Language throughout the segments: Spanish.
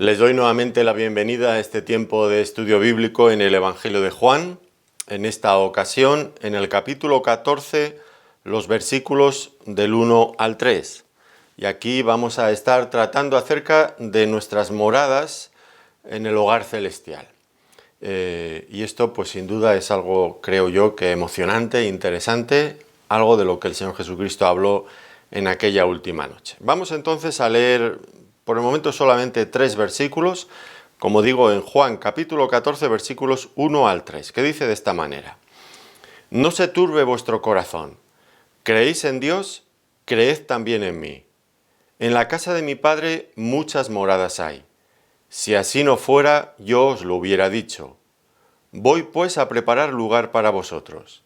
Les doy nuevamente la bienvenida a este tiempo de estudio bíblico en el Evangelio de Juan. En esta ocasión, en el capítulo 14, los versículos del 1 al 3. Y aquí vamos a estar tratando acerca de nuestras moradas en el hogar celestial. Y esto, pues sin duda, es algo, creo yo, que emocionante, interesante, algo de lo que el Señor Jesucristo habló en aquella última noche. Vamos entonces a leer por el momento solamente 3 versículos, como digo, en Juan capítulo 14, versículos 1 al 3, que dice de esta manera: No se turbe vuestro corazón, creéis en Dios, creed también en mí. En la casa de mi Padre muchas moradas hay. Si así no fuera, yo os lo hubiera dicho. Voy pues a preparar lugar para vosotros.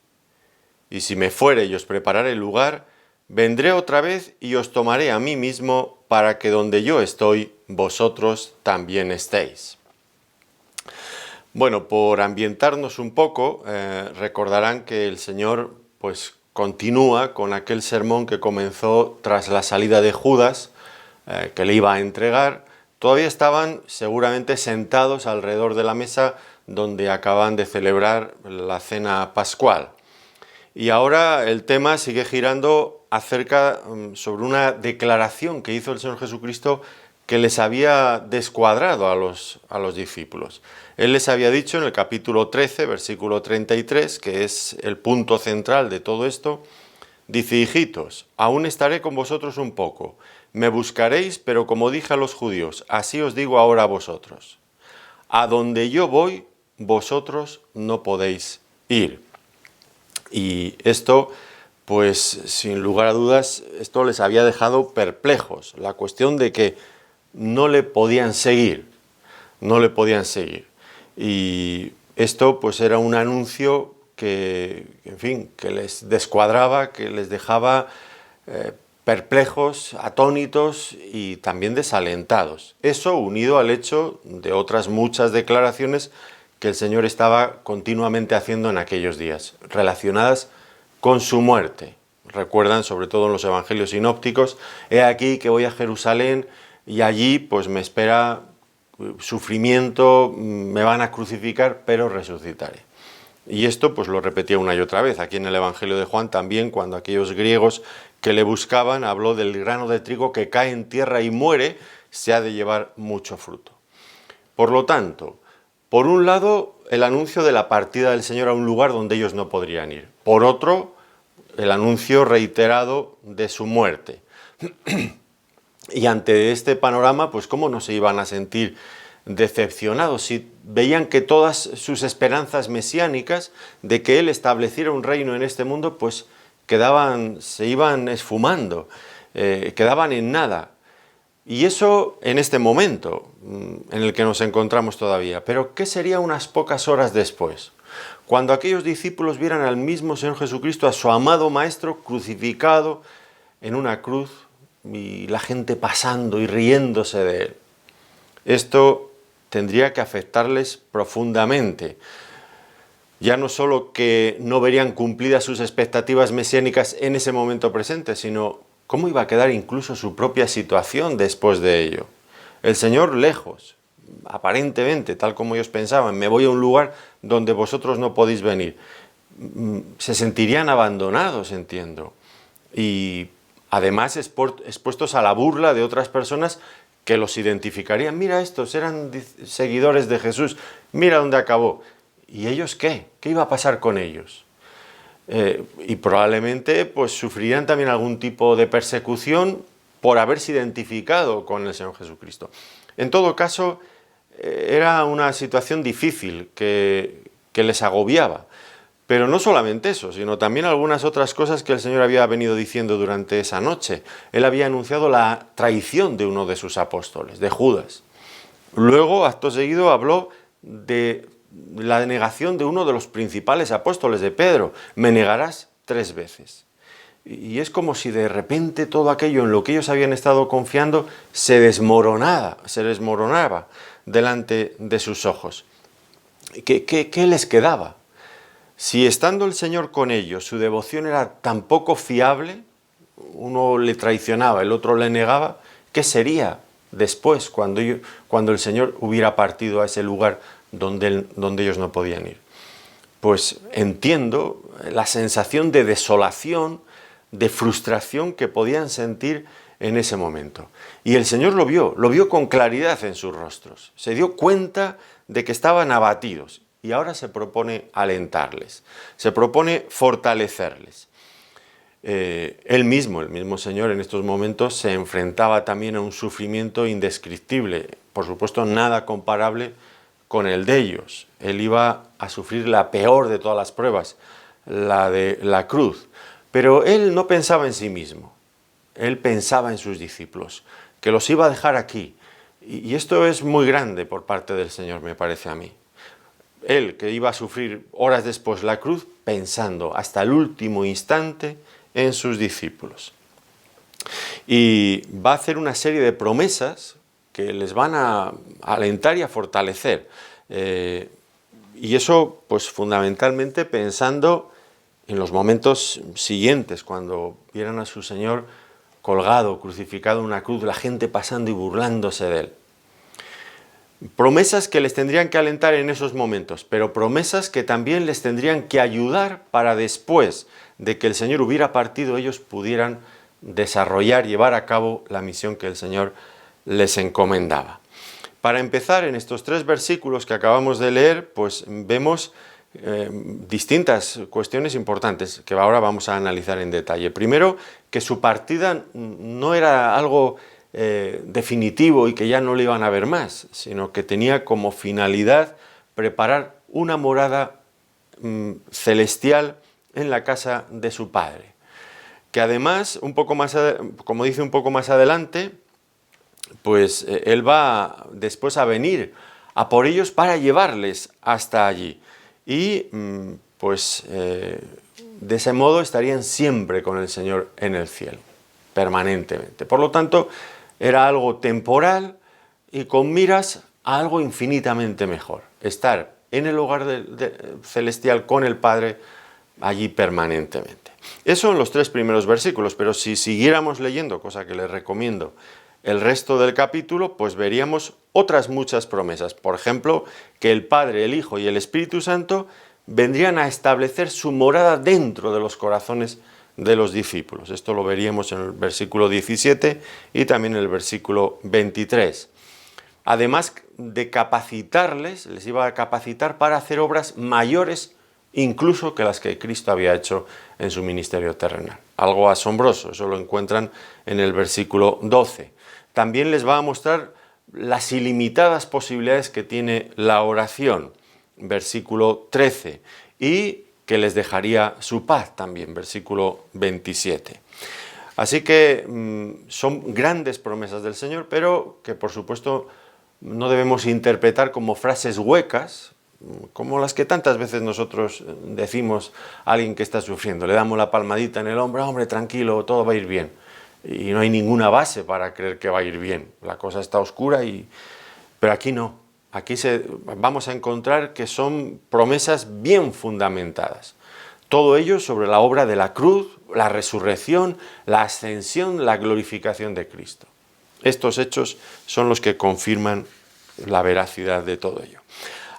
Y si me fuere y os preparare lugar, vendré otra vez y os tomaré a mí mismo, para que donde yo estoy, vosotros también estéis. Bueno, por ambientarnos un poco, recordarán que el Señor pues continúa con aquel sermón que comenzó tras la salida de Judas, que le iba a entregar. Todavía estaban seguramente sentados alrededor de la mesa donde acaban de celebrar la cena pascual. Y ahora el tema sigue girando sobre una declaración que hizo el Señor Jesucristo que les había descuadrado a los discípulos. Él les había dicho en el capítulo 13, versículo 33, que es el punto central de todo esto, dice: Hijitos, aún estaré con vosotros un poco, me buscaréis, pero como dije a los judíos, así os digo ahora a vosotros. A donde yo voy, vosotros no podéis ir. Y esto, pues sin lugar a dudas, esto les había dejado perplejos. La cuestión de que no le podían seguir. Y esto pues era un anuncio que, en fin, que les descuadraba, que les dejaba perplejos, atónitos y también desalentados. Eso unido al hecho de otras muchas declaraciones que el Señor estaba continuamente haciendo en aquellos días, relacionadas con su muerte. Recuerdan, sobre todo en los evangelios sinópticos: he aquí que voy a Jerusalén y allí pues me espera sufrimiento, me van a crucificar, pero resucitaré. Y esto pues lo repetía una y otra vez. Aquí en el Evangelio de Juan también, cuando aquellos griegos que le buscaban, habló del grano de trigo que cae en tierra y muere, se ha de llevar mucho fruto. Por lo tanto, por un lado, el anuncio de la partida del Señor a un lugar donde ellos no podrían ir. Por otro, el anuncio reiterado de su muerte. Y ante este panorama, pues ¿cómo no se iban a sentir decepcionados si veían que todas sus esperanzas mesiánicas de que Él estableciera un reino en este mundo, pues se iban esfumando, quedaban en nada? Y eso en este momento en el que nos encontramos todavía. Pero ¿qué sería unas pocas horas después? Cuando aquellos discípulos vieran al mismo Señor Jesucristo, a su amado Maestro, crucificado en una cruz, y la gente pasando y riéndose de Él. Esto tendría que afectarles profundamente. Ya no solo que no verían cumplidas sus expectativas mesiánicas en ese momento presente, sino cómo iba a quedar incluso su propia situación después de ello. El Señor lejos, aparentemente, tal como ellos pensaban: me voy a un lugar donde vosotros no podéis venir. Se sentirían abandonados, entiendo. Y además expuestos a la burla de otras personas que los identificarían: mira, estos eran seguidores de Jesús, mira dónde acabó. ¿Y ellos qué? ¿Qué iba a pasar con ellos? Y probablemente pues sufrirían también algún tipo de persecución por haberse identificado con el Señor Jesucristo. En todo caso, era una situación difícil que les agobiaba. Pero no solamente eso, sino también algunas otras cosas que el Señor había venido diciendo durante esa noche. Él había anunciado la traición de uno de sus apóstoles, de Judas. Luego, acto seguido, habló de la negación de uno de los principales apóstoles, de Pedro: me negarás 3 veces. Y es como si de repente todo aquello en lo que ellos habían estado confiando se desmoronaba delante de sus ojos. ¿Qué les quedaba? Si estando el Señor con ellos, su devoción era tan poco fiable, uno le traicionaba, el otro le negaba, ¿qué sería después, cuando el Señor hubiera partido a ese lugar donde ellos no podían ir? Pues entiendo la sensación de desolación, de frustración que podían sentir en ese momento. Y el Señor lo vio con claridad en sus rostros. Se dio cuenta de que estaban abatidos y ahora se propone alentarles, se propone fortalecerles. El mismo Señor en estos momentos se enfrentaba también a un sufrimiento indescriptible, por supuesto nada comparable con el de ellos. Él iba a sufrir la peor de todas las pruebas, la de la cruz. Pero él no pensaba en sí mismo, él pensaba en sus discípulos, que los iba a dejar aquí. Y esto es muy grande por parte del Señor, me parece a mí. Él, que iba a sufrir horas después la cruz, pensando hasta el último instante en sus discípulos. Y va a hacer una serie de promesas que les van a alentar y a fortalecer. Y eso, pues fundamentalmente pensando en los momentos siguientes, cuando vieran a su Señor colgado, crucificado en una cruz, la gente pasando y burlándose de él. Promesas que les tendrían que alentar en esos momentos, pero promesas que también les tendrían que ayudar para después de que el Señor hubiera partido, ellos pudieran desarrollar, llevar a cabo la misión que el Señor les encomendaba. Para empezar, en estos 3 versículos que acabamos de leer, pues vemos distintas cuestiones importantes que ahora vamos a analizar en detalle. Primero, que su partida no era algo definitivo y que ya no le iban a ver más, sino que tenía como finalidad preparar una morada celestial en la casa de su Padre. Que además, como dice un poco más adelante, pues él va después a venir a por ellos para llevarles hasta allí. Y pues de ese modo estarían siempre con el Señor en el cielo, permanentemente. Por lo tanto, era algo temporal y con miras a algo infinitamente mejor. Estar en el hogar celestial con el Padre allí permanentemente. Eso en los 3 primeros versículos, pero si siguiéramos leyendo, cosa que les recomiendo, el resto del capítulo, pues veríamos otras muchas promesas. Por ejemplo, que el Padre, el Hijo y el Espíritu Santo vendrían a establecer su morada dentro de los corazones de los discípulos. Esto lo veríamos en el versículo 17 y también en el versículo 23. Además de capacitarles, les iba a capacitar para hacer obras mayores incluso que las que Cristo había hecho en su ministerio terrenal. Algo asombroso, eso lo encuentran en el versículo 12. También les va a mostrar las ilimitadas posibilidades que tiene la oración, versículo 13, y que les dejaría su paz también, versículo 27. Así que son grandes promesas del Señor, pero que por supuesto no debemos interpretar como frases huecas, como las que tantas veces nosotros decimos a alguien que está sufriendo. Le damos la palmadita en el hombro, hombre, tranquilo, todo va a ir bien. Y no hay ninguna base para creer que va a ir bien. La cosa está oscura, pero aquí no. Aquí vamos a encontrar que son promesas bien fundamentadas. Todo ello sobre la obra de la cruz, la resurrección, la ascensión, la glorificación de Cristo. Estos hechos son los que confirman la veracidad de todo ello.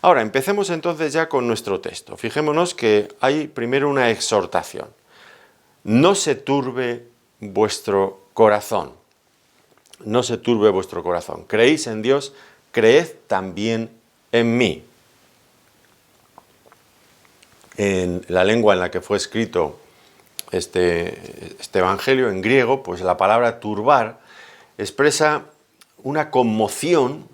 Ahora, empecemos entonces ya con nuestro texto. Fijémonos que hay primero una exhortación. No se turbe vuestro corazón. No se turbe vuestro corazón. Creéis en Dios, creed también en mí. En la lengua en la que fue escrito este evangelio, en griego, pues la palabra turbar expresa una conmoción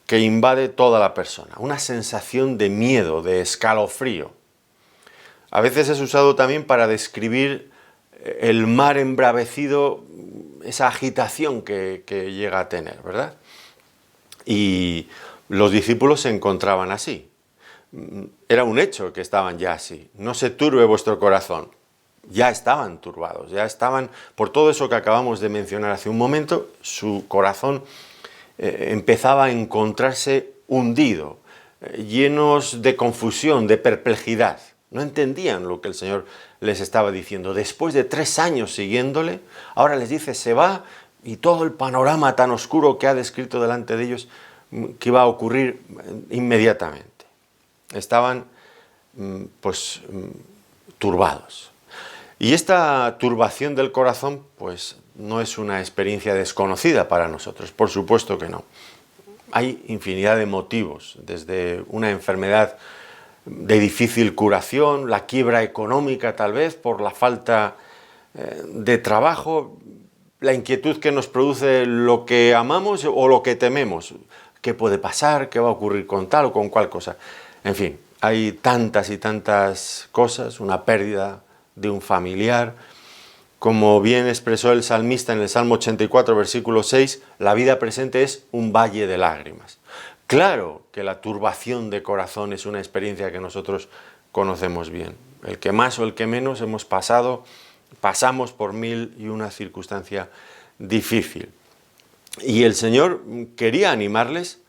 que invade toda la persona, una sensación de miedo, de escalofrío. A veces es usado también para describir el mar embravecido, esa agitación que llega a tener, ¿verdad? Y los discípulos se encontraban así. Era un hecho que estaban ya así. No se turbe vuestro corazón. Ya estaban turbados, ya estaban, por todo eso que acabamos de mencionar hace un momento, su corazón empezaba a encontrarse hundido, llenos de confusión, de perplejidad. No entendían lo que el Señor les estaba diciendo. Después de 3 años siguiéndole, ahora les dice, se va, y todo el panorama tan oscuro que ha descrito delante de ellos, que iba a ocurrir inmediatamente. Estaban turbados. Y esta turbación del corazón pues no es una experiencia desconocida para nosotros, por supuesto que no. Hay infinidad de motivos, desde una enfermedad de difícil curación, la quiebra económica tal vez por la falta de trabajo, la inquietud que nos produce lo que amamos o lo que tememos. ¿Qué puede pasar? ¿Qué va a ocurrir con tal o con cual cosa? En fin, hay tantas y tantas cosas, una pérdida de un familiar. Como bien expresó el salmista en el Salmo 84, versículo 6, la vida presente es un valle de lágrimas. Claro que la turbación de corazón es una experiencia que nosotros conocemos bien. El que más o el que menos pasamos por mil y una circunstancia difícil. Y el Señor quería animarles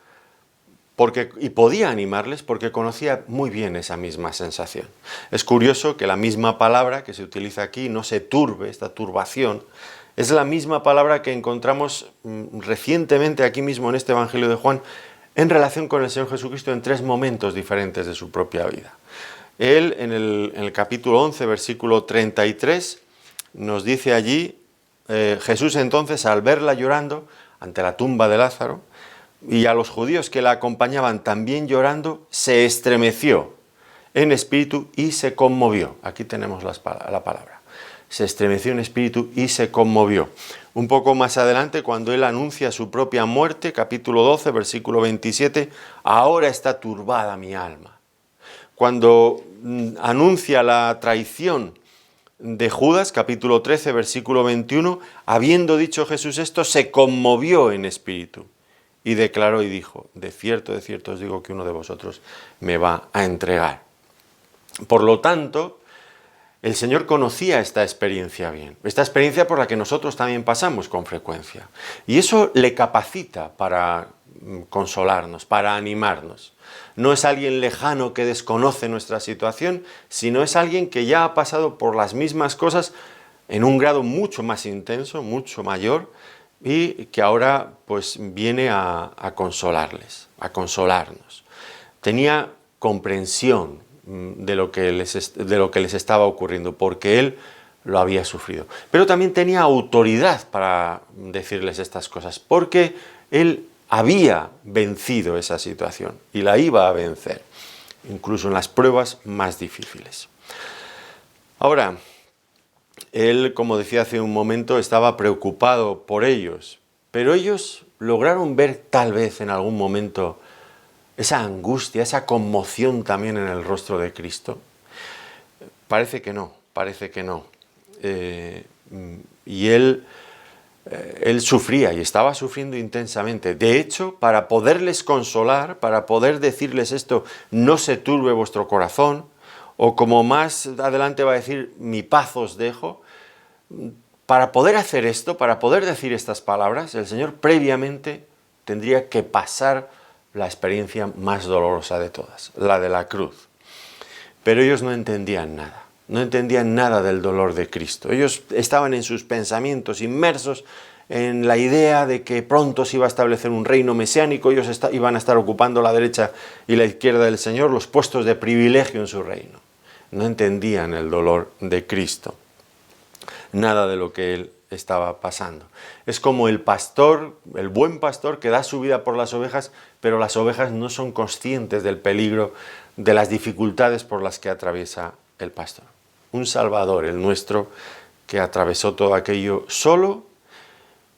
y podía animarles porque conocía muy bien esa misma sensación. Es curioso que la misma palabra que se utiliza aquí, no se turbe, esta turbación, es la misma palabra que encontramos recientemente aquí mismo en este Evangelio de Juan en relación con el Señor Jesucristo en 3 momentos diferentes de su propia vida. Él en el capítulo 11, versículo 33, nos dice allí, Jesús entonces al verla llorando ante la tumba de Lázaro, y a los judíos que la acompañaban también llorando, se estremeció en espíritu y se conmovió. Aquí tenemos la palabra. Se estremeció en espíritu y se conmovió. Un poco más adelante, cuando él anuncia su propia muerte, capítulo 12, versículo 27, ahora está turbada mi alma. Cuando anuncia la traición de Judas, capítulo 13, versículo 21, habiendo dicho Jesús esto, se conmovió en espíritu. Y declaró y dijo, de cierto os digo que uno de vosotros me va a entregar. Por lo tanto, el Señor conocía esta experiencia bien, esta experiencia por la que nosotros también pasamos con frecuencia. Y eso le capacita para consolarnos, para animarnos. No es alguien lejano que desconoce nuestra situación, sino es alguien que ya ha pasado por las mismas cosas en un grado mucho más intenso, mucho mayor, y que ahora pues viene a consolarles, a consolarnos. Tenía comprensión de lo que les estaba ocurriendo, porque él lo había sufrido. Pero también tenía autoridad para decirles estas cosas, porque él había vencido esa situación y la iba a vencer, incluso en las pruebas más difíciles. Ahora, él, como decía hace un momento, estaba preocupado por ellos, pero ellos lograron ver tal vez en algún momento esa angustia, esa conmoción también en el rostro de Cristo. Parece que no, parece que no. Y él sufría y estaba sufriendo intensamente. De hecho, para poderles consolar, para poder decirles esto, no se turbe vuestro corazón, o como más adelante va a decir, mi paz os dejo, para poder hacer esto, para poder decir estas palabras, el Señor previamente tendría que pasar la experiencia más dolorosa de todas, la de la cruz. Pero ellos no entendían nada del dolor de Cristo. Ellos estaban en sus pensamientos inmersos en la idea de que pronto se iba a establecer un reino mesiánico, ellos iban a estar ocupando la derecha y la izquierda del Señor, los puestos de privilegio en su reino. No entendían el dolor de Cristo, nada de lo que él estaba pasando. Es como el pastor, el buen pastor que da su vida por las ovejas, pero las ovejas no son conscientes del peligro, de las dificultades por las que atraviesa el pastor. Un Salvador, el nuestro, que atravesó todo aquello solo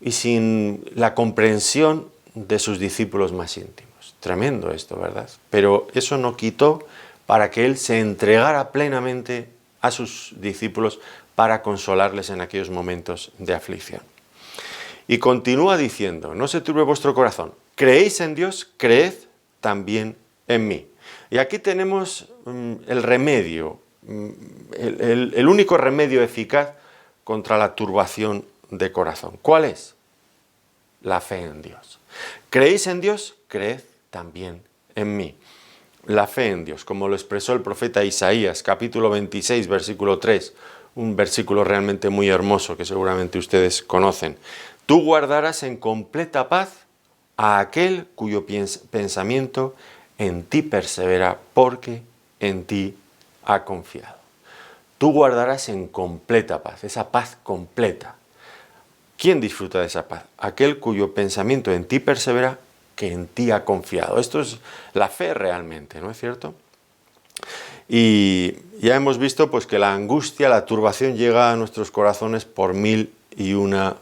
y sin la comprensión de sus discípulos más íntimos. Tremendo esto, ¿verdad? Pero eso no quitó para que él se entregara plenamente a sus discípulos para consolarles en aquellos momentos de aflicción. Y continúa diciendo, no se turbe vuestro corazón, creéis en Dios, creed también en mí. Y aquí tenemos el remedio, el único remedio eficaz contra la turbación de corazón. ¿Cuál es? La fe en Dios. ¿Creéis en Dios? Creed también en mí. La fe en Dios, como lo expresó el profeta Isaías, capítulo 26, versículo 3. un versículo realmente muy hermoso que seguramente ustedes conocen. Tú guardarás en completa paz a aquel cuyo pensamiento en ti persevera, porque en ti ha confiado. Tú guardarás en completa paz, esa paz completa. ¿Quién disfruta de esa paz? Aquel cuyo pensamiento en ti persevera, que en ti ha confiado. Esto es la fe realmente, ¿no es cierto? Y ya hemos visto pues, que la angustia, la turbación llega a nuestros corazones por mil y una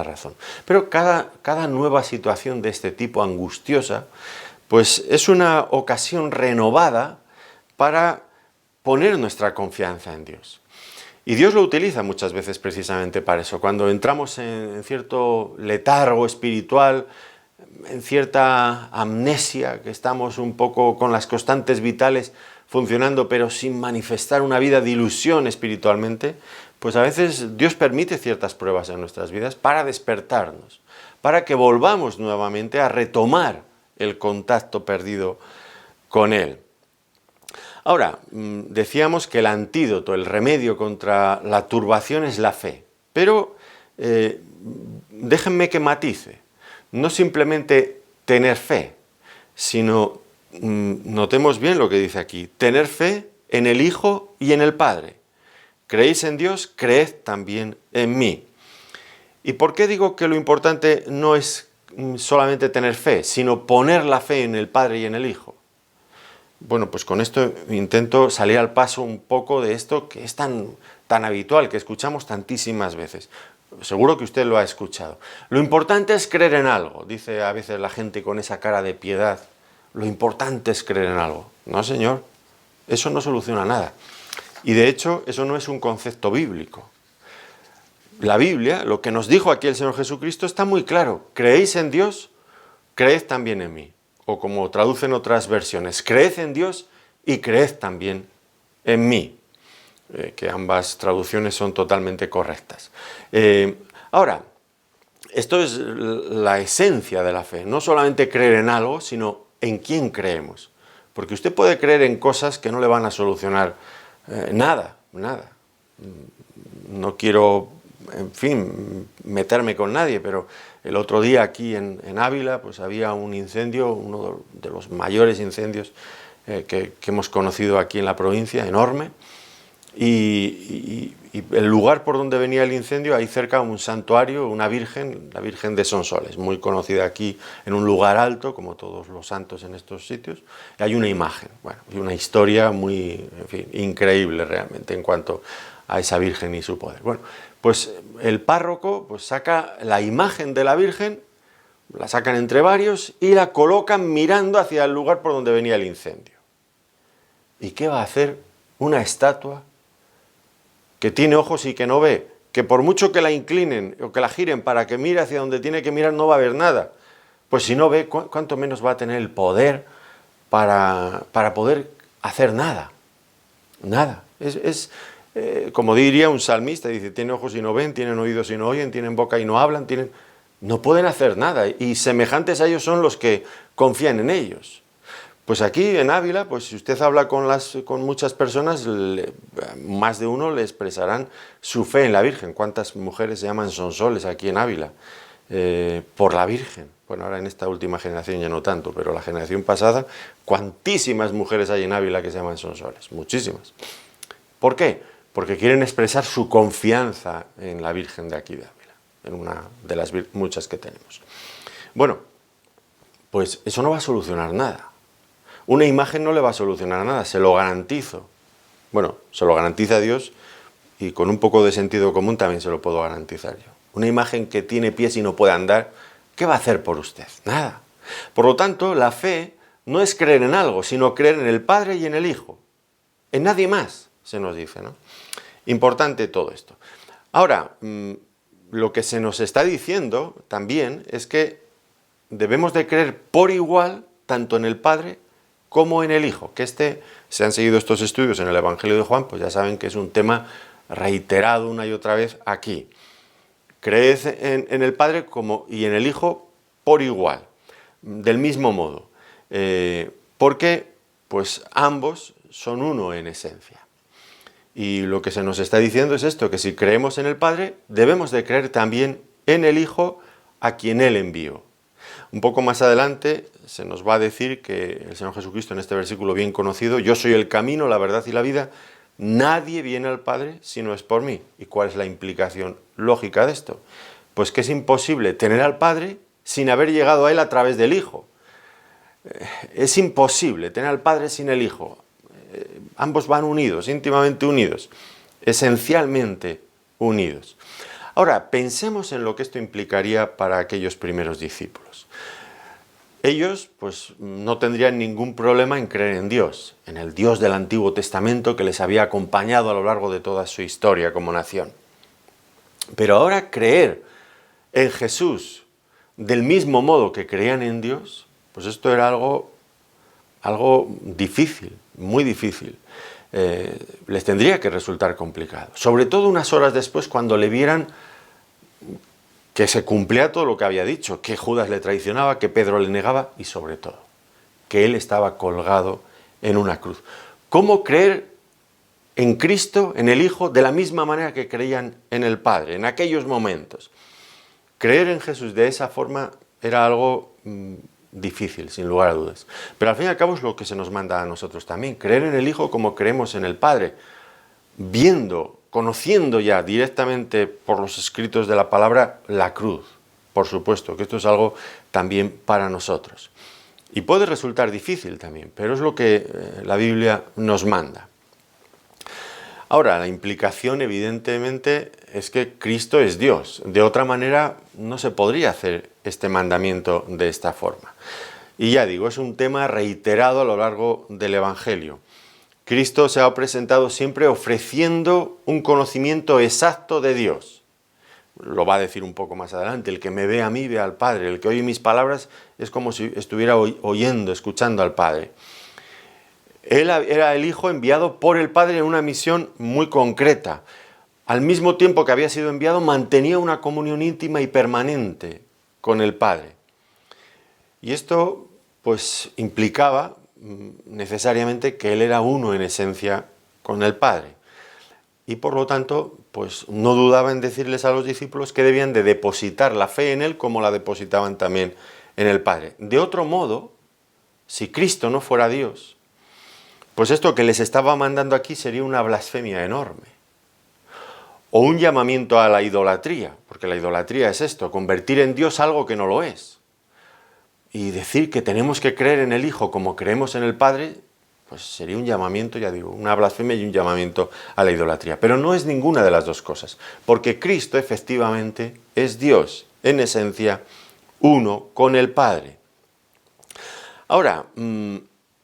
razón. Pero cada nueva situación de este tipo angustiosa, pues es una ocasión renovada para poner nuestra confianza en Dios. Y Dios lo utiliza muchas veces precisamente para eso. Cuando entramos en cierto letargo espiritual, en cierta amnesia, que estamos un poco con las constantes vitales funcionando, pero sin manifestar una vida de ilusión espiritualmente, pues a veces Dios permite ciertas pruebas en nuestras vidas para despertarnos, para que volvamos nuevamente a retomar el contacto perdido con Él. Ahora, decíamos que el antídoto, el remedio contra la turbación es la fe, pero déjenme que matice. No simplemente tener fe, sino, notemos bien lo que dice aquí, tener fe en el Hijo y en el Padre. ¿Creéis en Dios? Creed también en mí. ¿Y por qué digo que lo importante no es solamente tener fe, sino poner la fe en el Padre y en el Hijo? Bueno, pues con esto intento salir al paso un poco de esto que es tan habitual, que escuchamos tantísimas veces. Seguro que usted lo ha escuchado. Lo importante es creer en algo, dice a veces la gente con esa cara de piedad. Lo importante es creer en algo. No, señor, eso no soluciona nada. Y de hecho, eso no es un concepto bíblico. La Biblia, lo que nos dijo aquí el Señor Jesucristo, está muy claro. ¿Creéis en Dios? Creed también en mí. O como traducen otras versiones, creed en Dios y creed también en mí. Que ambas traducciones son totalmente correctas. Ahora, esto es la esencia de la fe, no solamente creer en algo, sino en quién creemos. Porque usted puede creer en cosas que no le van a solucionar nada. No quiero, en fin, meterme con nadie, pero el otro día aquí en Ávila pues había un incendio, uno de los mayores incendios que hemos conocido aquí en la provincia, enorme. Y el lugar por donde venía el incendio, ahí cerca un santuario, una virgen, la Virgen de Sonsoles, muy conocida aquí en un lugar alto, como todos los santos en estos sitios. Y hay una imagen, bueno, y una historia muy, en fin, increíble realmente en cuanto a esa virgen y su poder. Bueno, pues el párroco pues saca la imagen de la Virgen, la sacan entre varios y la colocan mirando hacia el lugar por donde venía el incendio. ¿Y qué va a hacer una estatua que tiene ojos y que no ve? Que por mucho que la inclinen o que la giren para que mire hacia donde tiene que mirar, no va a ver nada. Pues si no ve, ¿cuánto menos va a tener el poder para poder hacer nada? Nada. Como diría un salmista, dice, tienen ojos y no ven, tienen oídos y no oyen, tienen boca y no hablan, no pueden hacer nada. Y semejantes a ellos son los que confían en ellos. Pues aquí en Ávila, pues si usted habla con muchas personas, más de uno le expresarán su fe en la Virgen. ¿Cuántas mujeres se llaman Sonsoles aquí en Ávila? Por la Virgen. Bueno, ahora en esta última generación ya no tanto, pero la generación pasada, cuantísimas mujeres hay en Ávila que se llaman Sonsoles, muchísimas. ¿Por qué? Porque quieren expresar su confianza en la Virgen de aquí de Ávila, en una de las muchas que tenemos. Bueno, pues eso no va a solucionar nada. Una imagen no le va a solucionar nada, se lo garantizo. Bueno, se lo garantiza Dios y con un poco de sentido común también se lo puedo garantizar yo. Una imagen que tiene pies y no puede andar, ¿qué va a hacer por usted? Nada. Por lo tanto, la fe no es creer en algo, sino creer en el Padre y en el Hijo. En nadie más, se nos dice, ¿no? Importante todo esto. Ahora, lo que se nos está diciendo también es que debemos de creer por igual tanto en el Padre como en el Hijo, que se han seguido estos estudios en el Evangelio de Juan, pues ya saben que es un tema reiterado una y otra vez aquí. Creed en el Padre y en el Hijo por igual, del mismo modo, porque pues ambos son uno en esencia. Y lo que se nos está diciendo es esto, que si creemos en el Padre, debemos de creer también en el Hijo a quien Él envió. Un poco más adelante se nos va a decir que el Señor Jesucristo, en este versículo bien conocido, yo soy el camino, la verdad y la vida, nadie viene al Padre si no es por mí. ¿Y cuál es la implicación lógica de esto? Pues que es imposible tener al Padre sin haber llegado a Él a través del Hijo. Es imposible tener al Padre sin el Hijo. Ambos van unidos, íntimamente unidos, esencialmente unidos. Ahora, pensemos en lo que esto implicaría para aquellos primeros discípulos. Ellos, pues, no tendrían ningún problema en creer en Dios, en el Dios del Antiguo Testamento que les había acompañado a lo largo de toda su historia como nación. Pero ahora creer en Jesús del mismo modo que creían en Dios, pues esto era algo difícil, muy difícil. Les tendría que resultar complicado. Sobre todo unas horas después, cuando le vieran que se cumplía todo lo que había dicho, que Judas le traicionaba, que Pedro le negaba y sobre todo, que él estaba colgado en una cruz. ¿Cómo creer en Cristo, en el Hijo, de la misma manera que creían en el Padre, en aquellos momentos? Creer en Jesús de esa forma era algo difícil, sin lugar a dudas. Pero al fin y al cabo es lo que se nos manda a nosotros también, creer en el Hijo como creemos en el Padre, conociendo ya directamente por los escritos de la palabra la cruz. Por supuesto que esto es algo también para nosotros. Y puede resultar difícil también, pero es lo que la Biblia nos manda. Ahora, la implicación evidentemente es que Cristo es Dios. De otra manera no se podría hacer este mandamiento de esta forma. Y ya digo, es un tema reiterado a lo largo del Evangelio. Cristo se ha presentado siempre ofreciendo un conocimiento exacto de Dios. Lo va a decir un poco más adelante, el que me ve a mí ve al Padre, el que oye mis palabras es como si estuviera oyendo, escuchando al Padre. Él era el Hijo enviado por el Padre en una misión muy concreta. Al mismo tiempo que había sido enviado, mantenía una comunión íntima y permanente con el Padre. Y esto, pues, implicaba necesariamente que Él era uno en esencia con el Padre. Y por lo tanto, pues, no dudaba en decirles a los discípulos que debían de depositar la fe en Él como la depositaban también en el Padre. De otro modo, si Cristo no fuera Dios, pues esto que les estaba mandando aquí sería una blasfemia enorme. O un llamamiento a la idolatría, porque la idolatría es esto, convertir en Dios algo que no lo es. Y decir que tenemos que creer en el Hijo como creemos en el Padre, pues sería un llamamiento, ya digo, una blasfemia y un llamamiento a la idolatría. Pero no es ninguna de las dos cosas, porque Cristo efectivamente es Dios, en esencia, uno con el Padre. Ahora,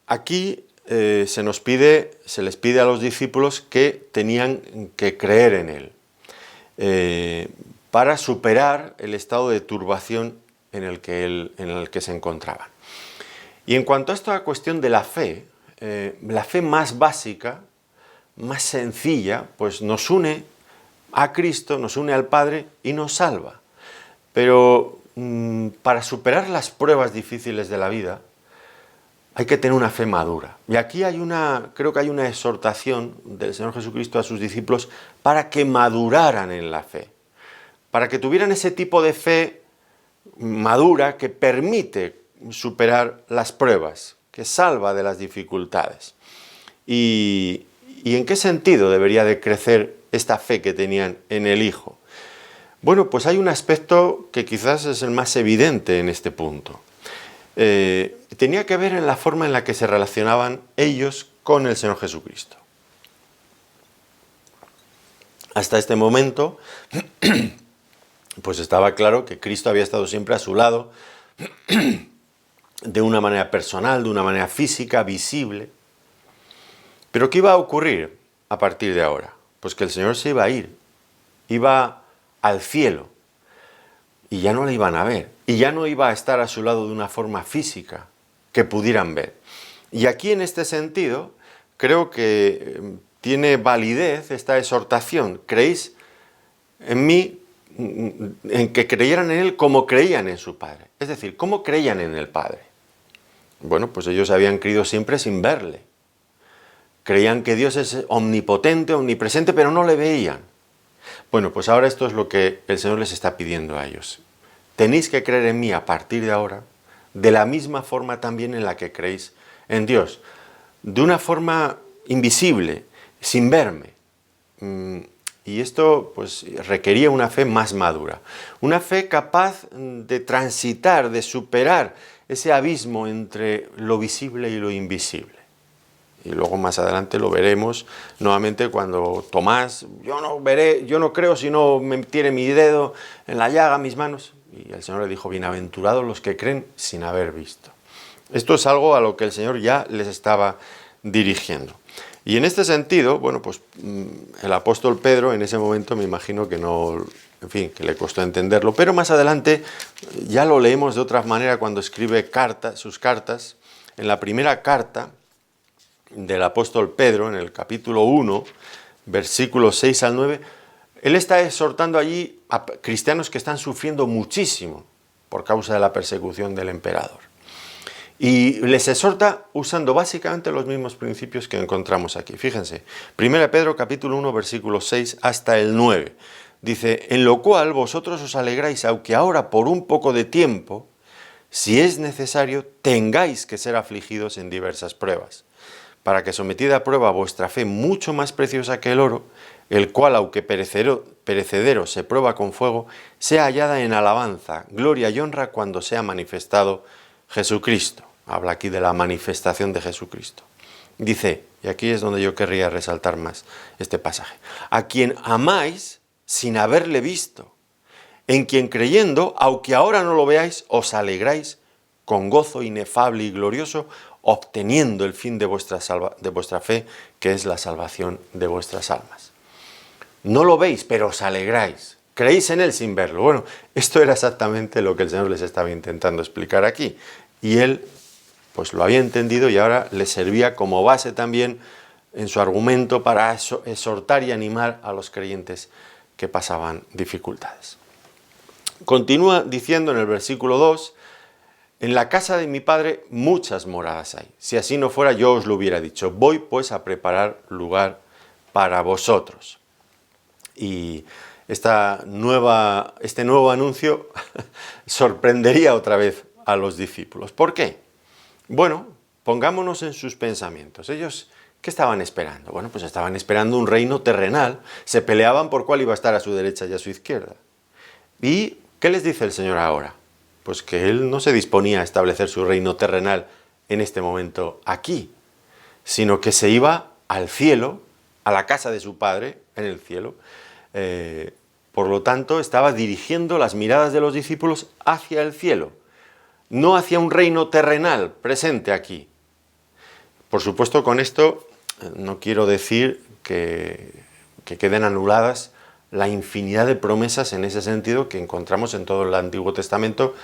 aquí se les pide a los discípulos que tenían que creer en Él para superar el estado de turbación en el que se encontraban. Y en cuanto a esta cuestión de la fe más básica, más sencilla, pues nos une a Cristo, nos une al Padre y nos salva. Pero para superar las pruebas difíciles de la vida, hay que tener una fe madura. Y aquí creo que hay una exhortación del Señor Jesucristo a sus discípulos para que maduraran en la fe, para que tuvieran ese tipo de fe madura que permite superar las pruebas, que salva de las dificultades. ¿Y en qué sentido debería de crecer esta fe que tenían en el Hijo? Bueno, pues hay un aspecto que quizás es el más evidente en este punto. Tenía que ver en la forma en la que se relacionaban ellos con el Señor Jesucristo. Hasta este momento, pues estaba claro que Cristo había estado siempre a su lado, de una manera personal, de una manera física, visible. Pero ¿qué iba a ocurrir a partir de ahora? Pues que el Señor se iba a ir, iba al cielo, y ya no le iban a ver, y ya no iba a estar a su lado de una forma física que pudieran ver. Y aquí en este sentido, creo que tiene validez esta exhortación. ¿Creéis en mí? En que creyeran en Él como creían en su Padre. Es decir, ¿cómo creían en el Padre? Bueno, pues ellos habían creído siempre sin verle. Creían que Dios es omnipotente, omnipresente, pero no le veían. Bueno, pues ahora esto es lo que el Señor les está pidiendo a ellos. Tenéis que creer en mí a partir de ahora, de la misma forma también en la que creéis en Dios. De una forma invisible, sin verme. Y esto pues requería una fe más madura. Una fe capaz de transitar, de superar ese abismo entre lo visible y lo invisible. Y luego más adelante lo veremos nuevamente cuando Tomás, yo no creo si no me tiene mi dedo en la llaga, mis manos. Y el Señor le dijo, bienaventurados los que creen sin haber visto. Esto es algo a lo que el Señor ya les estaba dirigiendo. Y en este sentido, bueno, pues el apóstol Pedro en ese momento me imagino que no, en fin, que le costó entenderlo, pero más adelante ya lo leemos de otra manera cuando escribe sus cartas. En la primera carta del apóstol Pedro, en el capítulo 1, versículos 6 al 9, él está exhortando allí a cristianos que están sufriendo muchísimo por causa de la persecución del emperador. Y les exhorta usando básicamente los mismos principios que encontramos aquí. Fíjense, 1 Pedro capítulo 1, versículos 6 hasta el 9. Dice, en lo cual vosotros os alegráis, aunque ahora por un poco de tiempo, si es necesario, tengáis que ser afligidos en diversas pruebas, para que sometida a prueba vuestra fe mucho más preciosa que el oro, el cual, aunque perecedero se prueba con fuego, sea hallada en alabanza, gloria y honra cuando sea manifestado Jesucristo. Habla aquí de la manifestación de Jesucristo. Dice, y aquí es donde yo querría resaltar más este pasaje, a quien amáis sin haberle visto, en quien creyendo, aunque ahora no lo veáis, os alegráis con gozo inefable y glorioso, obteniendo el fin de vuestra fe, que es la salvación de vuestras almas. No lo veis, pero os alegráis. Creéis en él sin verlo. Bueno, esto era exactamente lo que el Señor les estaba intentando explicar aquí. Y él pues lo había entendido y ahora le servía como base también en su argumento para exhortar y animar a los creyentes que pasaban dificultades. Continúa diciendo en el versículo 2, en la casa de mi padre muchas moradas hay. Si así no fuera, yo os lo hubiera dicho. Voy pues a preparar lugar para vosotros. Y este nuevo anuncio sorprendería otra vez a los discípulos. ¿Por qué? Bueno, pongámonos en sus pensamientos. Ellos, ¿qué estaban esperando? Bueno, pues estaban esperando un reino terrenal. Se peleaban por cuál iba a estar a su derecha y a su izquierda. ¿Y qué les dice el Señor ahora? Pues que Él no se disponía a establecer su reino terrenal en este momento aquí, sino que se iba al cielo, a la casa de su Padre, en el cielo. Por lo tanto, estaba dirigiendo las miradas de los discípulos hacia el cielo, no hacia un reino terrenal presente aquí. Por supuesto, con esto no quiero decir que queden anuladas la infinidad de promesas en ese sentido que encontramos en todo el Antiguo Testamento,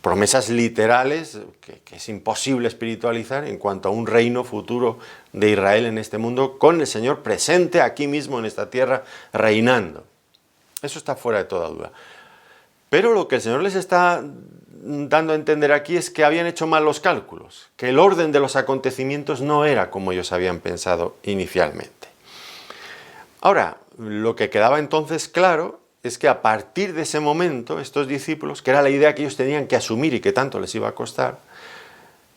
promesas literales que es imposible espiritualizar en cuanto a un reino futuro de Israel en este mundo, con el Señor presente aquí mismo en esta tierra, reinando. Eso está fuera de toda duda. Pero lo que el Señor les está dando a entender aquí es que habían hecho mal los cálculos, que el orden de los acontecimientos no era como ellos habían pensado inicialmente. Ahora, lo que quedaba entonces claro es que a partir de ese momento, estos discípulos, que era la idea que ellos tenían que asumir y que tanto les iba a costar,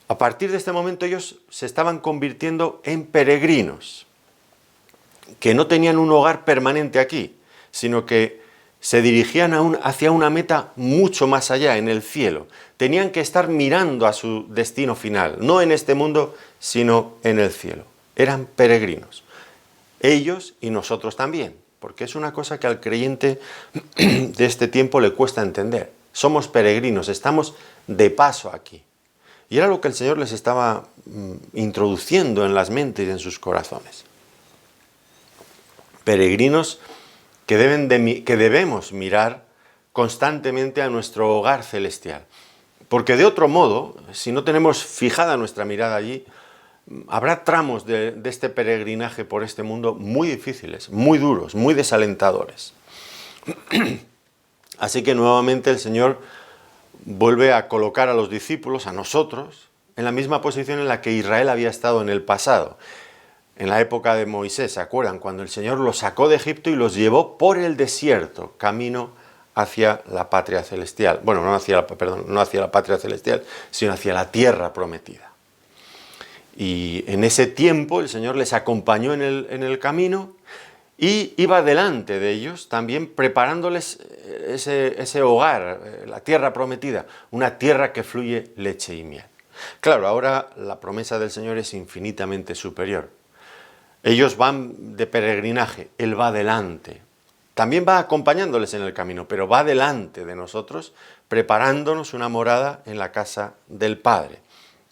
a partir de este momento ellos se estaban convirtiendo en peregrinos, que no tenían un hogar permanente aquí, sino que se dirigían hacia una meta mucho más allá, en el cielo. Tenían que estar mirando a su destino final, no en este mundo, sino en el cielo. Eran peregrinos. Ellos y nosotros también, porque es una cosa que al creyente de este tiempo le cuesta entender. Somos peregrinos, estamos de paso aquí. Y era lo que el Señor les estaba introduciendo en las mentes y en sus corazones. Peregrinos que debemos mirar constantemente a nuestro hogar celestial. Porque de otro modo, si no tenemos fijada nuestra mirada allí, habrá tramos de este peregrinaje por este mundo muy difíciles, muy duros, muy desalentadores. Así que nuevamente el Señor vuelve a colocar a los discípulos, a nosotros, en la misma posición en la que Israel había estado en el pasado. en la época de Moisés, ¿se acuerdan? Cuando el Señor los sacó de Egipto y los llevó por el desierto, camino hacia la patria celestial. Bueno, no hacia la patria celestial, sino hacia la tierra prometida. Y en ese tiempo el Señor les acompañó en el camino y iba delante de ellos, también preparándoles ese hogar, la tierra prometida, una tierra que fluye leche y miel. Claro, ahora la promesa del Señor es infinitamente superior. Ellos van de peregrinaje, Él va delante. También va acompañándoles en el camino, pero va delante de nosotros, preparándonos una morada en la casa del Padre,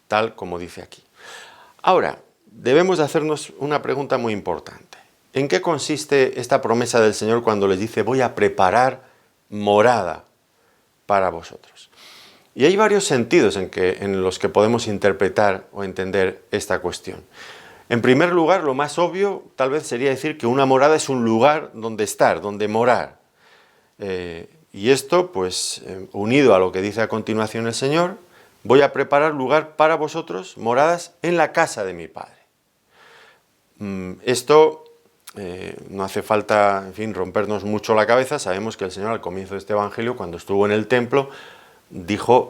tal como dice aquí. Ahora, debemos hacernos una pregunta muy importante. ¿En qué consiste esta promesa del Señor cuando les dice voy a preparar morada para vosotros? Y hay varios sentidos en los que podemos interpretar o entender esta cuestión. En primer lugar, lo más obvio tal vez sería decir que una morada es un lugar donde estar, donde morar. Y esto, pues, unido a lo que dice a continuación el Señor, voy a preparar lugar para vosotros, moradas en la casa de mi Padre. Esto no hace falta, en fin, rompernos mucho la cabeza. Sabemos que el Señor al comienzo de este Evangelio, cuando estuvo en el templo,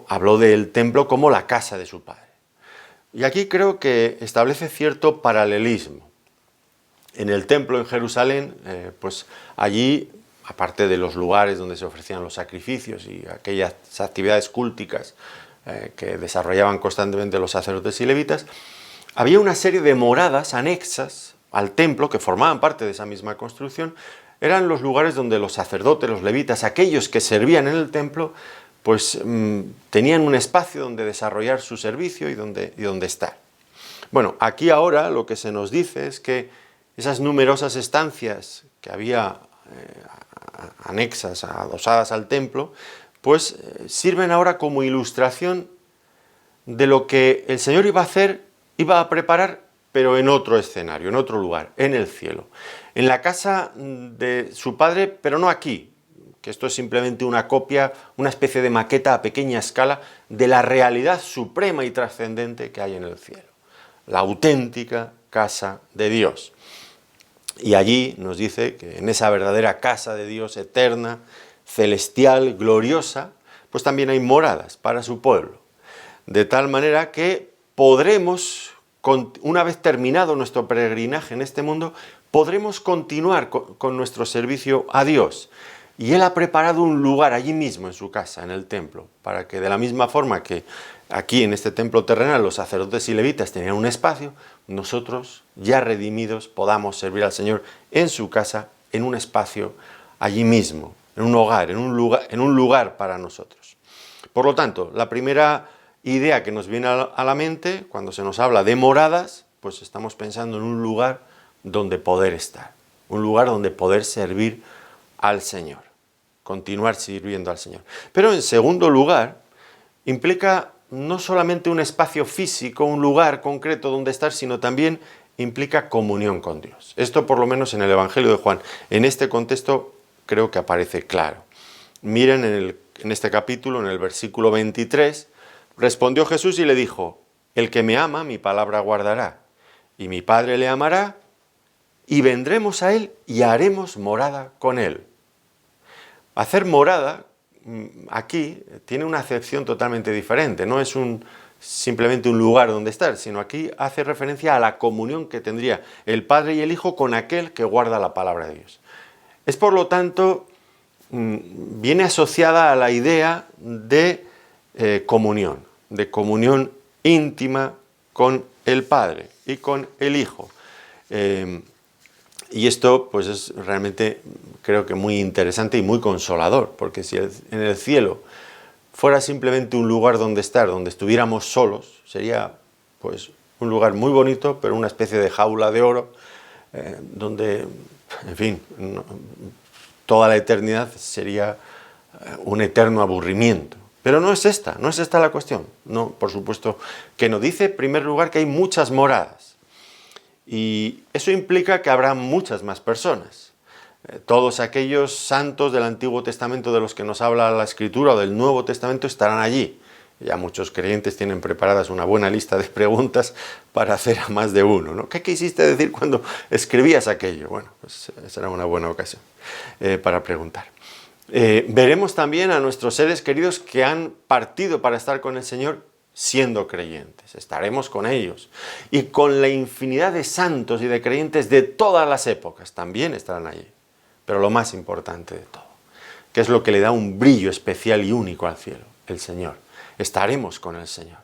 habló del templo como la casa de su Padre. Y aquí creo que establece cierto paralelismo. En el templo en Jerusalén, pues allí, aparte de los lugares donde se ofrecían los sacrificios y aquellas actividades culticas que desarrollaban constantemente los sacerdotes y levitas, había una serie de moradas anexas al templo que formaban parte de esa misma construcción. Eran los lugares donde los sacerdotes, los levitas, aquellos que servían en el templo, pues tenían un espacio donde desarrollar su servicio y donde estar. Bueno, aquí ahora lo que se nos dice es que esas numerosas estancias que había anexas, adosadas al templo, pues sirven ahora como ilustración de lo que el Señor iba a hacer, iba a preparar, pero en otro escenario, en otro lugar, en el cielo. En la casa de su Padre, pero no aquí, que esto es simplemente una copia, una especie de maqueta a pequeña escala de la realidad suprema y trascendente que hay en el cielo. La auténtica casa de Dios. Y allí nos dice que en esa verdadera casa de Dios eterna, celestial, gloriosa, pues también hay moradas para su pueblo. De tal manera que podremos, una vez terminado nuestro peregrinaje en este mundo, podremos continuar con nuestro servicio a Dios. Y Él ha preparado un lugar allí mismo en su casa, en el templo, para que de la misma forma que aquí en este templo terrenal los sacerdotes y levitas tenían un espacio, nosotros, ya redimidos, podamos servir al Señor en su casa, en un espacio allí mismo, en un hogar, en un lugar para nosotros. Por lo tanto, la primera idea que nos viene a la mente cuando se nos habla de moradas, pues estamos pensando en un lugar donde poder estar, un lugar donde poder servir al Señor, continuar sirviendo al Señor. Pero en segundo lugar, implica no solamente un espacio físico, un lugar concreto donde estar, sino también implica comunión con Dios. Esto por lo menos en el Evangelio de Juan, en este contexto creo que aparece claro. Miren en este capítulo, en el versículo 23, respondió Jesús y le dijo, el que me ama, mi palabra guardará, y mi Padre le amará, y vendremos a él y haremos morada con él. Hacer morada aquí tiene una acepción totalmente diferente, no es simplemente un lugar donde estar, sino aquí hace referencia a la comunión que tendría el Padre y el Hijo con aquel que guarda la palabra de Dios. Es por lo tanto, viene asociada a la idea de comunión íntima con el Padre y con el Hijo. Y esto pues es realmente creo que muy interesante y muy consolador, porque si en el cielo fuera simplemente un lugar donde estar, donde estuviéramos solos, sería pues un lugar muy bonito, pero una especie de jaula de oro, donde, en fin, toda la eternidad sería un eterno aburrimiento. Pero no es esta la cuestión. No, por supuesto que no. Dice, en primer lugar, que hay muchas moradas. Y eso implica que habrá muchas más personas. Todos aquellos santos del Antiguo Testamento de los que nos habla la Escritura o del Nuevo Testamento estarán allí. Ya muchos creyentes tienen preparadas una buena lista de preguntas para hacer a más de uno, ¿no? ¿Qué quisiste decir cuando escribías aquello? Bueno, pues será una buena ocasión para preguntar. Veremos también a nuestros seres queridos que han partido para estar con el Señor siendo creyentes. Estaremos con ellos. Y con la infinidad de santos y de creyentes de todas las épocas también estarán allí. Pero lo más importante de todo, que es lo que le da un brillo especial y único al cielo, el Señor. Estaremos con el Señor.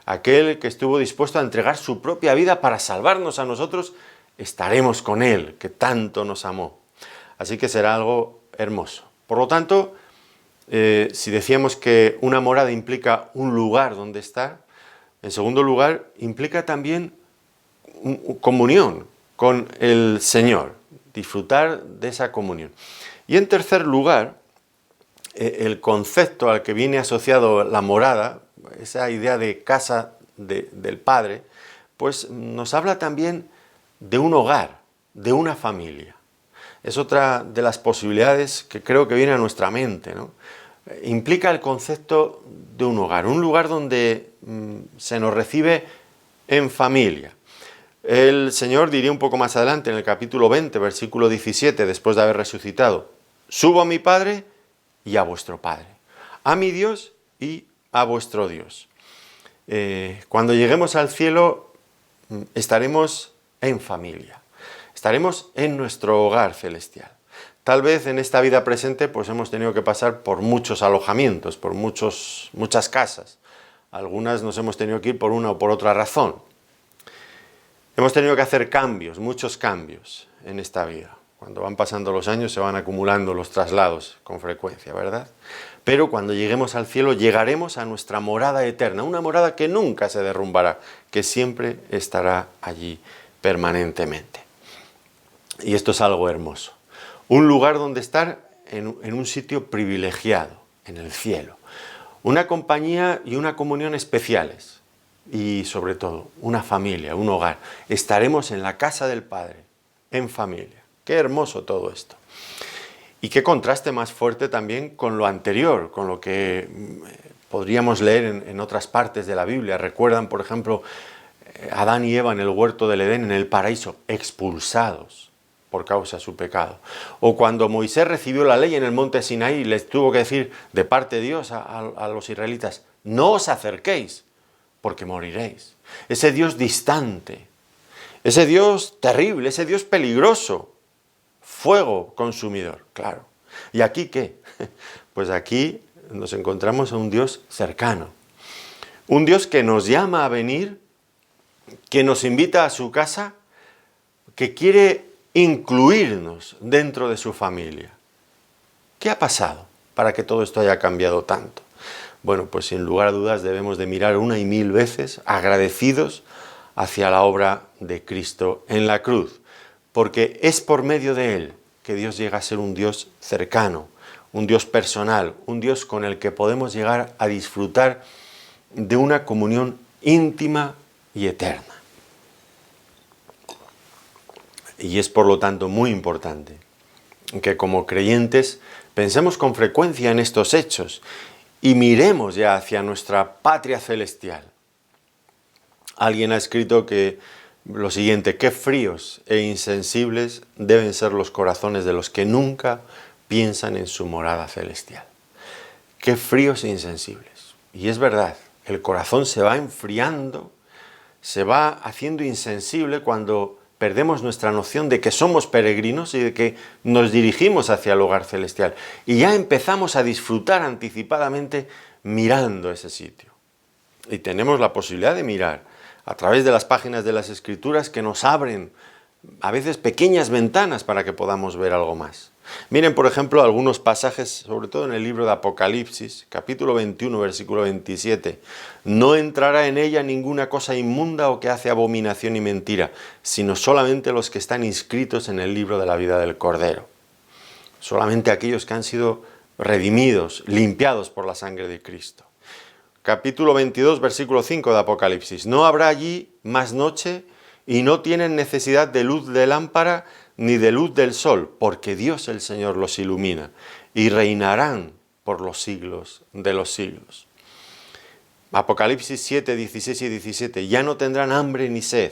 Aquel que estuvo dispuesto a entregar su propia vida para salvarnos a nosotros, estaremos con Él, que tanto nos amó. Así que será algo hermoso. Por lo tanto, si decíamos que una morada implica un lugar donde estar, en segundo lugar, implica también comunión con el Señor, disfrutar de esa comunión. Y en tercer lugar, el concepto al que viene asociado la morada, esa idea de casa del Padre, pues nos habla también de un hogar, de una familia. Es otra de las posibilidades que creo que viene a nuestra mente, ¿no? Implica el concepto de un hogar, un lugar donde se nos recibe en familia. El Señor diría un poco más adelante, en el capítulo 20, versículo 17, después de haber resucitado: subo a mi Padre y a vuestro Padre, a mi Dios y a vuestro Dios. Cuando lleguemos al cielo estaremos en familia, estaremos en nuestro hogar celestial. Tal vez en esta vida presente pues hemos tenido que pasar por muchos alojamientos, por muchas casas. Algunas nos hemos tenido que ir por una o por otra razón. Hemos tenido que hacer cambios, muchos cambios en esta vida. Cuando van pasando los años se van acumulando los traslados con frecuencia, ¿verdad? Pero cuando lleguemos al cielo llegaremos a nuestra morada eterna, una morada que nunca se derrumbará, que siempre estará allí permanentemente. Y esto es algo hermoso. Un lugar donde estar en un sitio privilegiado, en el cielo. Una compañía y una comunión especiales. Y sobre todo, una familia, un hogar. Estaremos en la casa del Padre, en familia. Qué hermoso todo esto. Y qué contraste más fuerte también con lo anterior, con lo que podríamos leer en otras partes de la Biblia. Recuerdan, por ejemplo, Adán y Eva en el huerto del Edén, en el paraíso, expulsados por causa de su pecado. O cuando Moisés recibió la ley en el monte Sinaí, les tuvo que decir de parte de Dios a los israelitas: no os acerquéis, porque moriréis. Ese Dios distante, ese Dios terrible, ese Dios peligroso, fuego consumidor, claro. ¿Y aquí qué? Pues aquí nos encontramos a un Dios cercano, un Dios que nos llama a venir, que nos invita a su casa, que quiere incluirnos dentro de su familia. ¿Qué ha pasado para que todo esto haya cambiado tanto? Bueno, pues sin lugar a dudas debemos de mirar una y mil veces agradecidos hacia la obra de Cristo en la cruz, porque es por medio de Él que Dios llega a ser un Dios cercano, un Dios personal, un Dios con el que podemos llegar a disfrutar de una comunión íntima y eterna. Y es por lo tanto muy importante que como creyentes pensemos con frecuencia en estos hechos y miremos ya hacia nuestra patria celestial. Alguien ha escrito lo siguiente: qué fríos e insensibles deben ser los corazones de los que nunca piensan en su morada celestial. Qué fríos e insensibles. Y es verdad, el corazón se va enfriando, se va haciendo insensible cuando perdemos nuestra noción de que somos peregrinos y de que nos dirigimos hacia el hogar celestial. Y ya empezamos a disfrutar anticipadamente mirando ese sitio. Y tenemos la posibilidad de mirar a través de las páginas de las Escrituras que nos abren a veces pequeñas ventanas para que podamos ver algo más. Miren, por ejemplo, algunos pasajes, sobre todo en el libro de Apocalipsis, capítulo 21, versículo 27. No entrará en ella ninguna cosa inmunda o que hace abominación y mentira, sino solamente los que están inscritos en el libro de la vida del Cordero. Solamente aquellos que han sido redimidos, limpiados por la sangre de Cristo. Capítulo 22, versículo 5 de Apocalipsis. No habrá allí más noche y no tienen necesidad de luz de lámpara ni de luz del sol, porque Dios el Señor los ilumina y reinarán por los siglos de los siglos. Apocalipsis 7, 16 y 17, ya no tendrán hambre ni sed,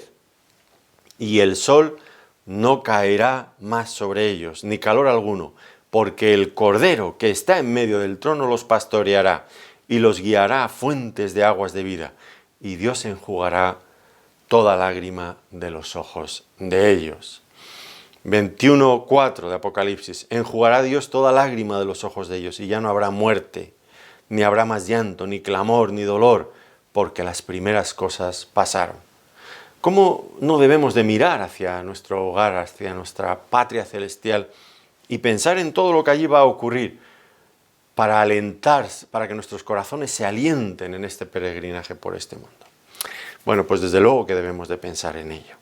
y el sol no caerá más sobre ellos, ni calor alguno, porque el Cordero que está en medio del trono los pastoreará y los guiará a fuentes de aguas de vida, y Dios enjugará toda lágrima de los ojos de ellos. 21:4 de Apocalipsis, enjugará Dios toda lágrima de los ojos de ellos, y ya no habrá muerte, ni habrá más llanto, ni clamor, ni dolor, porque las primeras cosas pasaron. ¿Cómo no debemos de mirar hacia nuestro hogar, hacia nuestra patria celestial, y pensar en todo lo que allí va a ocurrir, para alentar, para que nuestros corazones se alienten en este peregrinaje por este mundo? Bueno, pues desde luego que debemos de pensar en ello.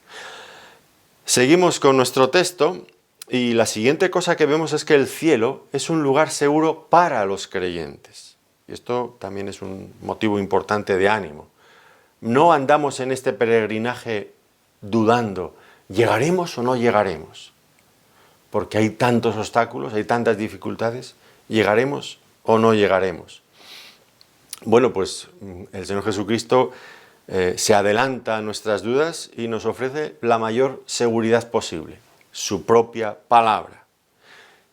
Seguimos con nuestro texto, y la siguiente cosa que vemos es que el cielo es un lugar seguro para los creyentes. Y esto también es un motivo importante de ánimo. No andamos en este peregrinaje dudando, ¿llegaremos o no llegaremos? Porque hay tantos obstáculos, hay tantas dificultades, ¿llegaremos o no llegaremos? Bueno, pues el Señor Jesucristo se adelanta a nuestras dudas y nos ofrece la mayor seguridad posible, su propia palabra.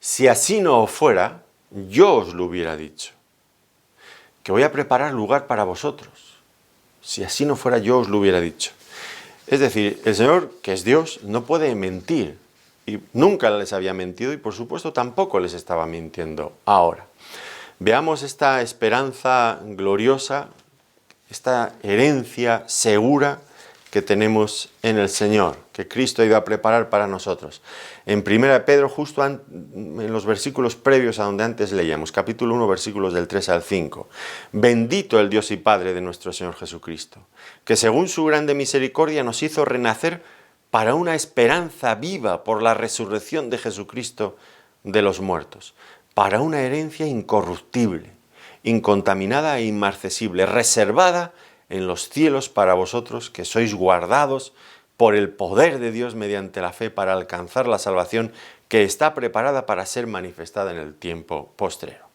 Si así no fuera, yo os lo hubiera dicho, que voy a preparar lugar para vosotros. Si así no fuera, yo os lo hubiera dicho. Es decir, el Señor, que es Dios, no puede mentir, y nunca les había mentido, y por supuesto tampoco les estaba mintiendo ahora. Veamos esta esperanza gloriosa, esta herencia segura que tenemos en el Señor, que Cristo ha ido a preparar para nosotros. En 1 Pedro, justo en los versículos previos a donde antes leíamos, capítulo 1, versículos del 3 al 5. Bendito el Dios y Padre de nuestro Señor Jesucristo, que según su grande misericordia nos hizo renacer para una esperanza viva por la resurrección de Jesucristo de los muertos, para una herencia incorruptible, incontaminada e inmarcesible, reservada en los cielos para vosotros, que sois guardados por el poder de Dios mediante la fe para alcanzar la salvación que está preparada para ser manifestada en el tiempo postrero.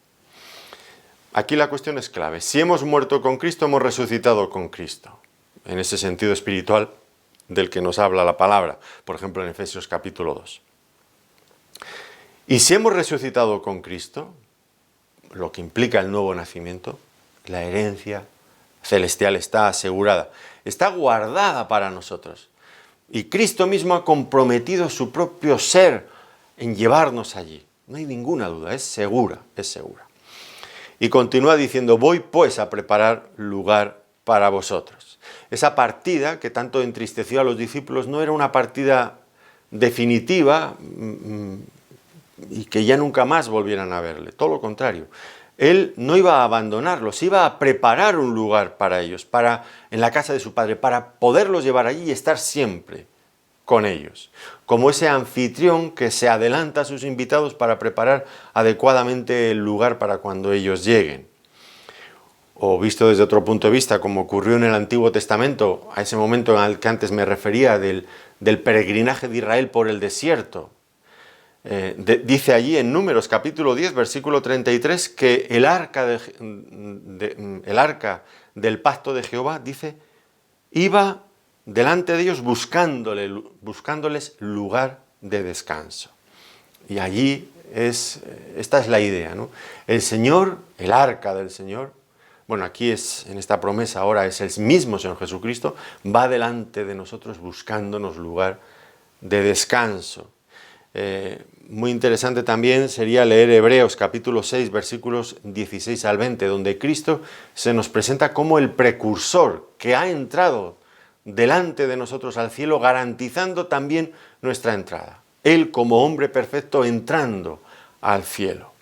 Aquí la cuestión es clave. Si hemos muerto con Cristo, hemos resucitado con Cristo, en ese sentido espiritual del que nos habla la palabra, por ejemplo en Efesios capítulo 2. Y si hemos resucitado con Cristo, lo que implica el nuevo nacimiento, la herencia celestial está asegurada, está guardada para nosotros. Y Cristo mismo ha comprometido su propio ser en llevarnos allí. No hay ninguna duda, es segura, es segura. Y continúa diciendo, voy pues a preparar lugar para vosotros. Esa partida que tanto entristeció a los discípulos no era una partida definitiva y que ya nunca más volvieran a verle, todo lo contrario. Él no iba a abandonarlos, iba a preparar un lugar para ellos, en la casa de su Padre, para poderlos llevar allí y estar siempre con ellos. Como ese anfitrión que se adelanta a sus invitados para preparar adecuadamente el lugar para cuando ellos lleguen. O visto desde otro punto de vista, como ocurrió en el Antiguo Testamento, a ese momento al que antes me refería del peregrinaje de Israel por el desierto. Dice allí en Números capítulo 10 versículo 33 que el arca del pacto de Jehová, dice, iba delante de ellos buscándoles lugar de descanso. Y allí esta es la idea, ¿no? El Señor, el arca del Señor, bueno, aquí en esta promesa ahora es el mismo Señor Jesucristo, va delante de nosotros buscándonos lugar de descanso. Muy interesante también sería leer Hebreos capítulo 6 versículos 16 al 20, donde Cristo se nos presenta como el precursor que ha entrado delante de nosotros al cielo, garantizando también nuestra entrada. Él como hombre perfecto entrando al cielo,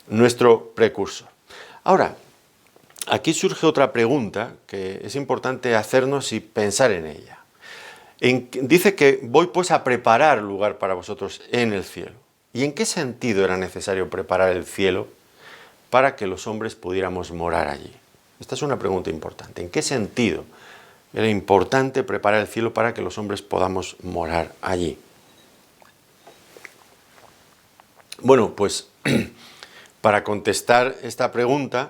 nuestro precursor. Ahora, aquí surge otra pregunta que es importante hacernos y pensar en ella. Dice que voy pues a preparar lugar para vosotros en el cielo. ¿Y en qué sentido era necesario preparar el cielo para que los hombres pudiéramos morar allí? Esta es una pregunta importante. ¿En qué sentido era importante preparar el cielo para que los hombres podamos morar allí? Bueno, pues para contestar esta pregunta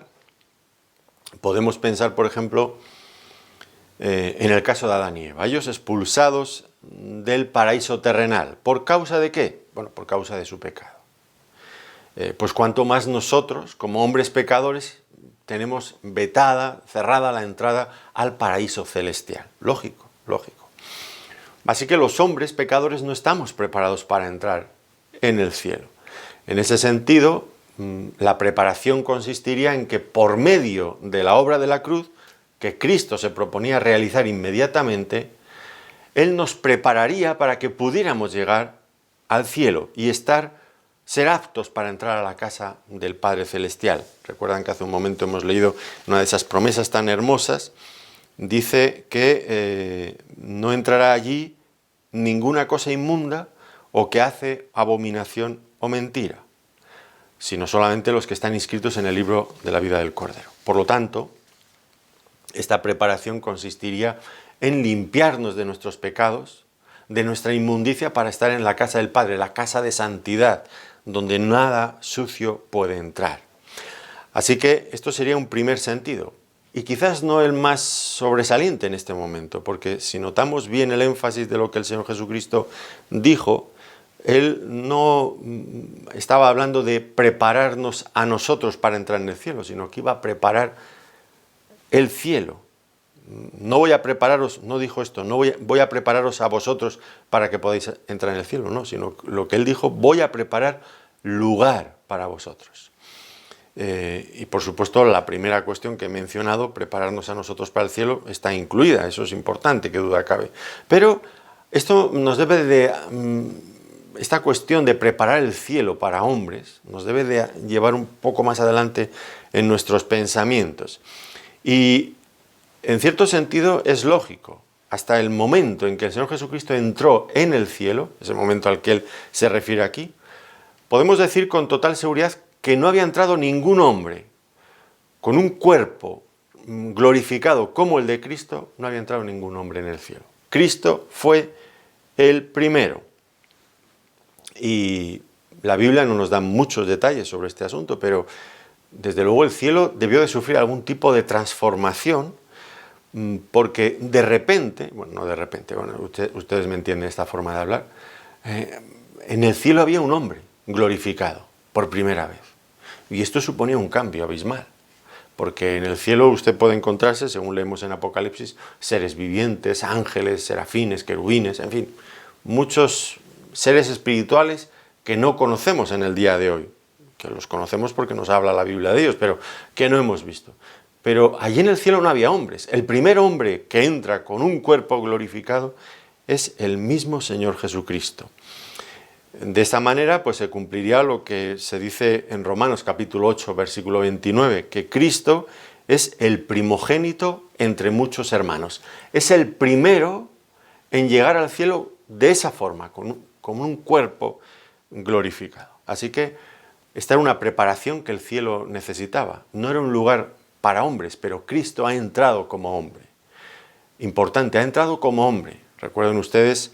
Podemos pensar, por ejemplo, en el caso de Adán y Eva, ellos expulsados del paraíso terrenal. ¿Por causa de qué? Bueno, por causa de su pecado. Pues cuanto más nosotros, como hombres pecadores, tenemos vetada, cerrada la entrada al paraíso celestial. Lógico, lógico. Así que los hombres pecadores no estamos preparados para entrar en el cielo. En ese sentido, la preparación consistiría en que por medio de la obra de la cruz, que Cristo se proponía realizar inmediatamente, Él nos prepararía para que pudiéramos llegar al cielo y ser aptos para entrar a la casa del Padre Celestial. Recuerdan que hace un momento hemos leído una de esas promesas tan hermosas. Dice que no entrará allí ninguna cosa inmunda o que hace abominación o mentira, sino solamente los que están inscritos en el libro de la vida del Cordero. Por lo tanto, esta preparación consistiría en limpiarnos de nuestros pecados, de nuestra inmundicia, para estar en la casa del Padre, la casa de santidad, donde nada sucio puede entrar. Así que esto sería un primer sentido, y quizás no el más sobresaliente en este momento, porque si notamos bien el énfasis de lo que el Señor Jesucristo dijo, Él no estaba hablando de prepararnos a nosotros para entrar en el cielo, sino que iba a preparar el cielo. No voy a prepararos, no dijo esto, no voy a prepararos a vosotros para que podáis entrar en el cielo, no, sino lo que Él dijo, voy a preparar lugar para vosotros. Y por supuesto la primera cuestión que he mencionado, prepararnos a nosotros para el cielo, está incluida, eso es importante, qué duda cabe. Pero esto nos debe de, esta cuestión de preparar el cielo para hombres, nos debe de llevar un poco más adelante en nuestros pensamientos. Y en cierto sentido es lógico, hasta el momento en que el Señor Jesucristo entró en el cielo, ese momento al que Él se refiere aquí, podemos decir con total seguridad que no había entrado ningún hombre con un cuerpo glorificado como el de Cristo, no había entrado ningún hombre en el cielo. Cristo fue el primero. Y la Biblia no nos da muchos detalles sobre este asunto, pero desde luego el cielo debió de sufrir algún tipo de transformación, porque de repente, bueno, no de repente, bueno, ustedes me entienden esta forma de hablar, en el cielo había un hombre glorificado por primera vez. Y esto suponía un cambio abismal, porque en el cielo usted puede encontrarse, según leemos en Apocalipsis, seres vivientes, ángeles, serafines, querubines, en fin, muchos seres espirituales que no conocemos en el día de hoy, que los conocemos porque nos habla la Biblia de ellos, pero que no hemos visto. Pero allí en el cielo no había hombres. El primer hombre que entra con un cuerpo glorificado es el mismo Señor Jesucristo. De esta manera, pues se cumpliría lo que se dice en Romanos capítulo 8, versículo 29, que Cristo es el primogénito entre muchos hermanos. Es el primero en llegar al cielo de esa forma, con un cuerpo glorificado. Así que esta era una preparación que el cielo necesitaba. No era un lugar para hombres, pero Cristo ha entrado como hombre. Importante, ha entrado como hombre. Recuerden ustedes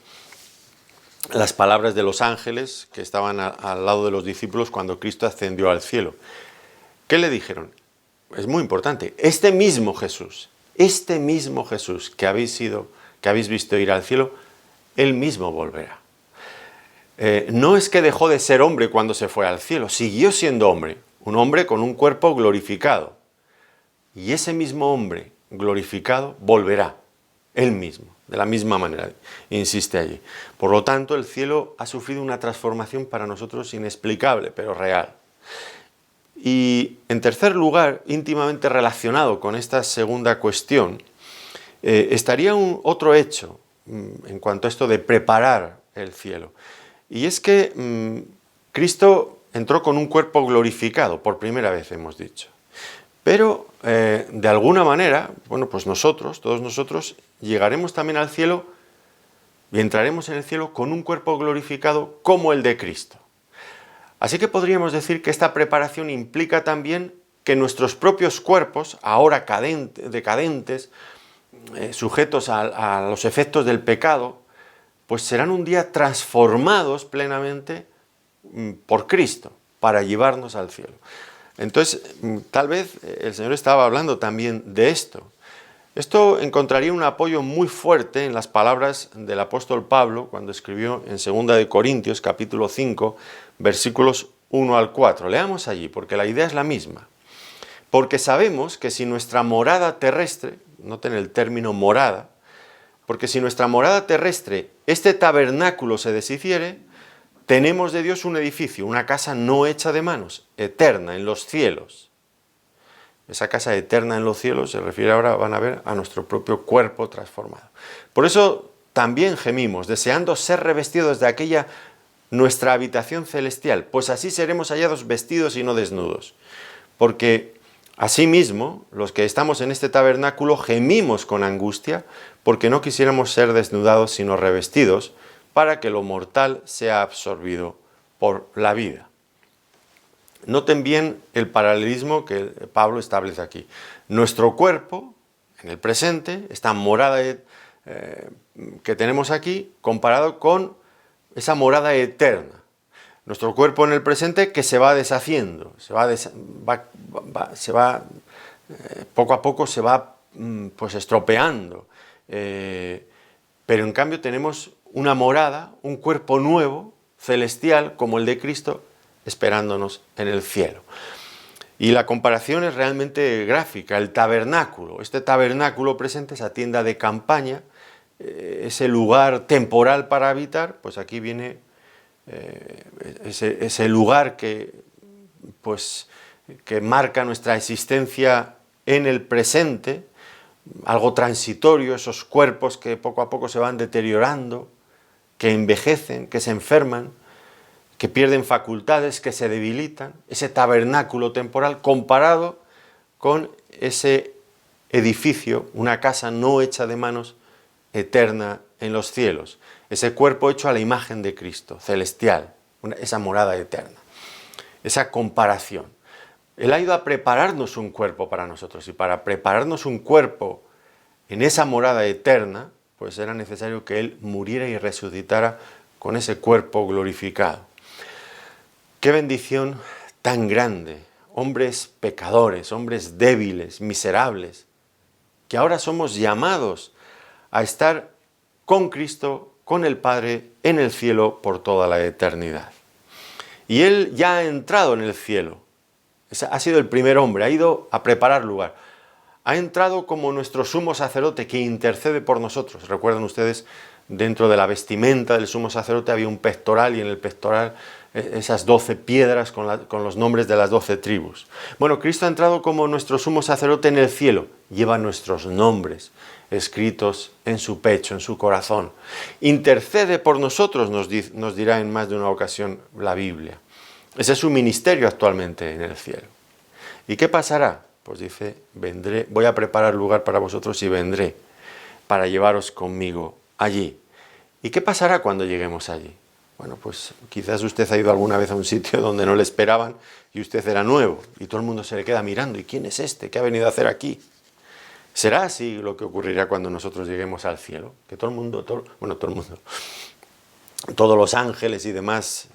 las palabras de los ángeles que estaban al lado de los discípulos cuando Cristo ascendió al cielo. ¿Qué le dijeron? Es muy importante. Este mismo Jesús que habéis visto ir al cielo, Él mismo volverá. No es que dejó de ser hombre cuando se fue al cielo, siguió siendo hombre, un hombre con un cuerpo glorificado. Y ese mismo hombre glorificado volverá, Él mismo, de la misma manera, insiste allí. Por lo tanto, el cielo ha sufrido una transformación para nosotros inexplicable, pero real. Y en tercer lugar, íntimamente relacionado con esta segunda cuestión, estaría otro hecho en cuanto a esto de preparar el cielo. Y es que Cristo entró con un cuerpo glorificado, por primera vez hemos dicho. Pero de alguna manera, bueno, pues todos nosotros, llegaremos también al cielo y entraremos en el cielo con un cuerpo glorificado como el de Cristo. Así que podríamos decir que esta preparación implica también que nuestros propios cuerpos, ahora decadentes, sujetos a los efectos del pecado, pues serán un día transformados plenamente por Cristo para llevarnos al cielo. Entonces, tal vez el Señor estaba hablando también de esto. Esto encontraría un apoyo muy fuerte en las palabras del apóstol Pablo cuando escribió en 2 de Corintios, capítulo 5, versículos 1 al 4. Leamos allí, porque la idea es la misma. Porque sabemos que si nuestra morada terrestre, noten el término morada, porque si nuestra morada terrestre, este tabernáculo se deshiciere, tenemos de Dios un edificio, una casa no hecha de manos, eterna en los cielos. Esa casa eterna en los cielos se refiere ahora, van a ver, a nuestro propio cuerpo transformado. Por eso también gemimos, deseando ser revestidos de aquella nuestra habitación celestial, pues así seremos hallados vestidos y no desnudos. Porque asimismo, los que estamos en este tabernáculo gemimos con angustia, porque no quisiéramos ser desnudados sino revestidos, para que lo mortal sea absorbido por la vida. Noten bien el paralelismo que Pablo establece aquí. Nuestro cuerpo, en el presente, esta morada que tenemos aquí, comparado con esa morada eterna. Nuestro cuerpo en el presente que se va deshaciendo, poco a poco se va pues estropeando. Pero en cambio tenemos una morada, un cuerpo nuevo, celestial, como el de Cristo, esperándonos en el cielo. Y la comparación es realmente gráfica. El tabernáculo, este tabernáculo presente, esa tienda de campaña, ese lugar temporal para habitar, pues aquí viene ese lugar que marca nuestra existencia en el presente, algo transitorio, esos cuerpos que poco a poco se van deteriorando, que envejecen, que se enferman, que pierden facultades, que se debilitan, ese tabernáculo temporal comparado con ese edificio, una casa no hecha de manos, eterna en los cielos, ese cuerpo hecho a la imagen de Cristo, celestial, esa morada eterna, esa comparación. Él ha ido a prepararnos un cuerpo para nosotros, y para prepararnos un cuerpo en esa morada eterna, pues era necesario que Él muriera y resucitara con ese cuerpo glorificado. ¡Qué bendición tan grande! Hombres pecadores, hombres débiles, miserables, que ahora somos llamados a estar con Cristo, con el Padre, en el cielo por toda la eternidad. Y Él ya ha entrado en el cielo. Ha sido el primer hombre, ha ido a preparar lugar. Ha entrado como nuestro sumo sacerdote que intercede por nosotros. Recuerdan ustedes, dentro de la vestimenta del sumo sacerdote había un pectoral, y en el pectoral esas 12 piedras con los nombres de las 12 tribus. Bueno, Cristo ha entrado como nuestro sumo sacerdote en el cielo. Lleva nuestros nombres escritos en su pecho, en su corazón. Intercede por nosotros, nos dirá en más de una ocasión la Biblia. Ese es su ministerio actualmente en el cielo. ¿Y qué pasará? Pues dice, vendré, voy a preparar lugar para vosotros y vendré para llevaros conmigo allí. ¿Y qué pasará cuando lleguemos allí? Bueno, pues quizás usted ha ido alguna vez a un sitio donde no le esperaban y usted era nuevo y todo el mundo se le queda mirando. ¿Y quién es este? ¿Qué ha venido a hacer aquí? ¿Será así lo que ocurrirá cuando nosotros lleguemos al cielo? Que todo el mundo, todos los ángeles y demás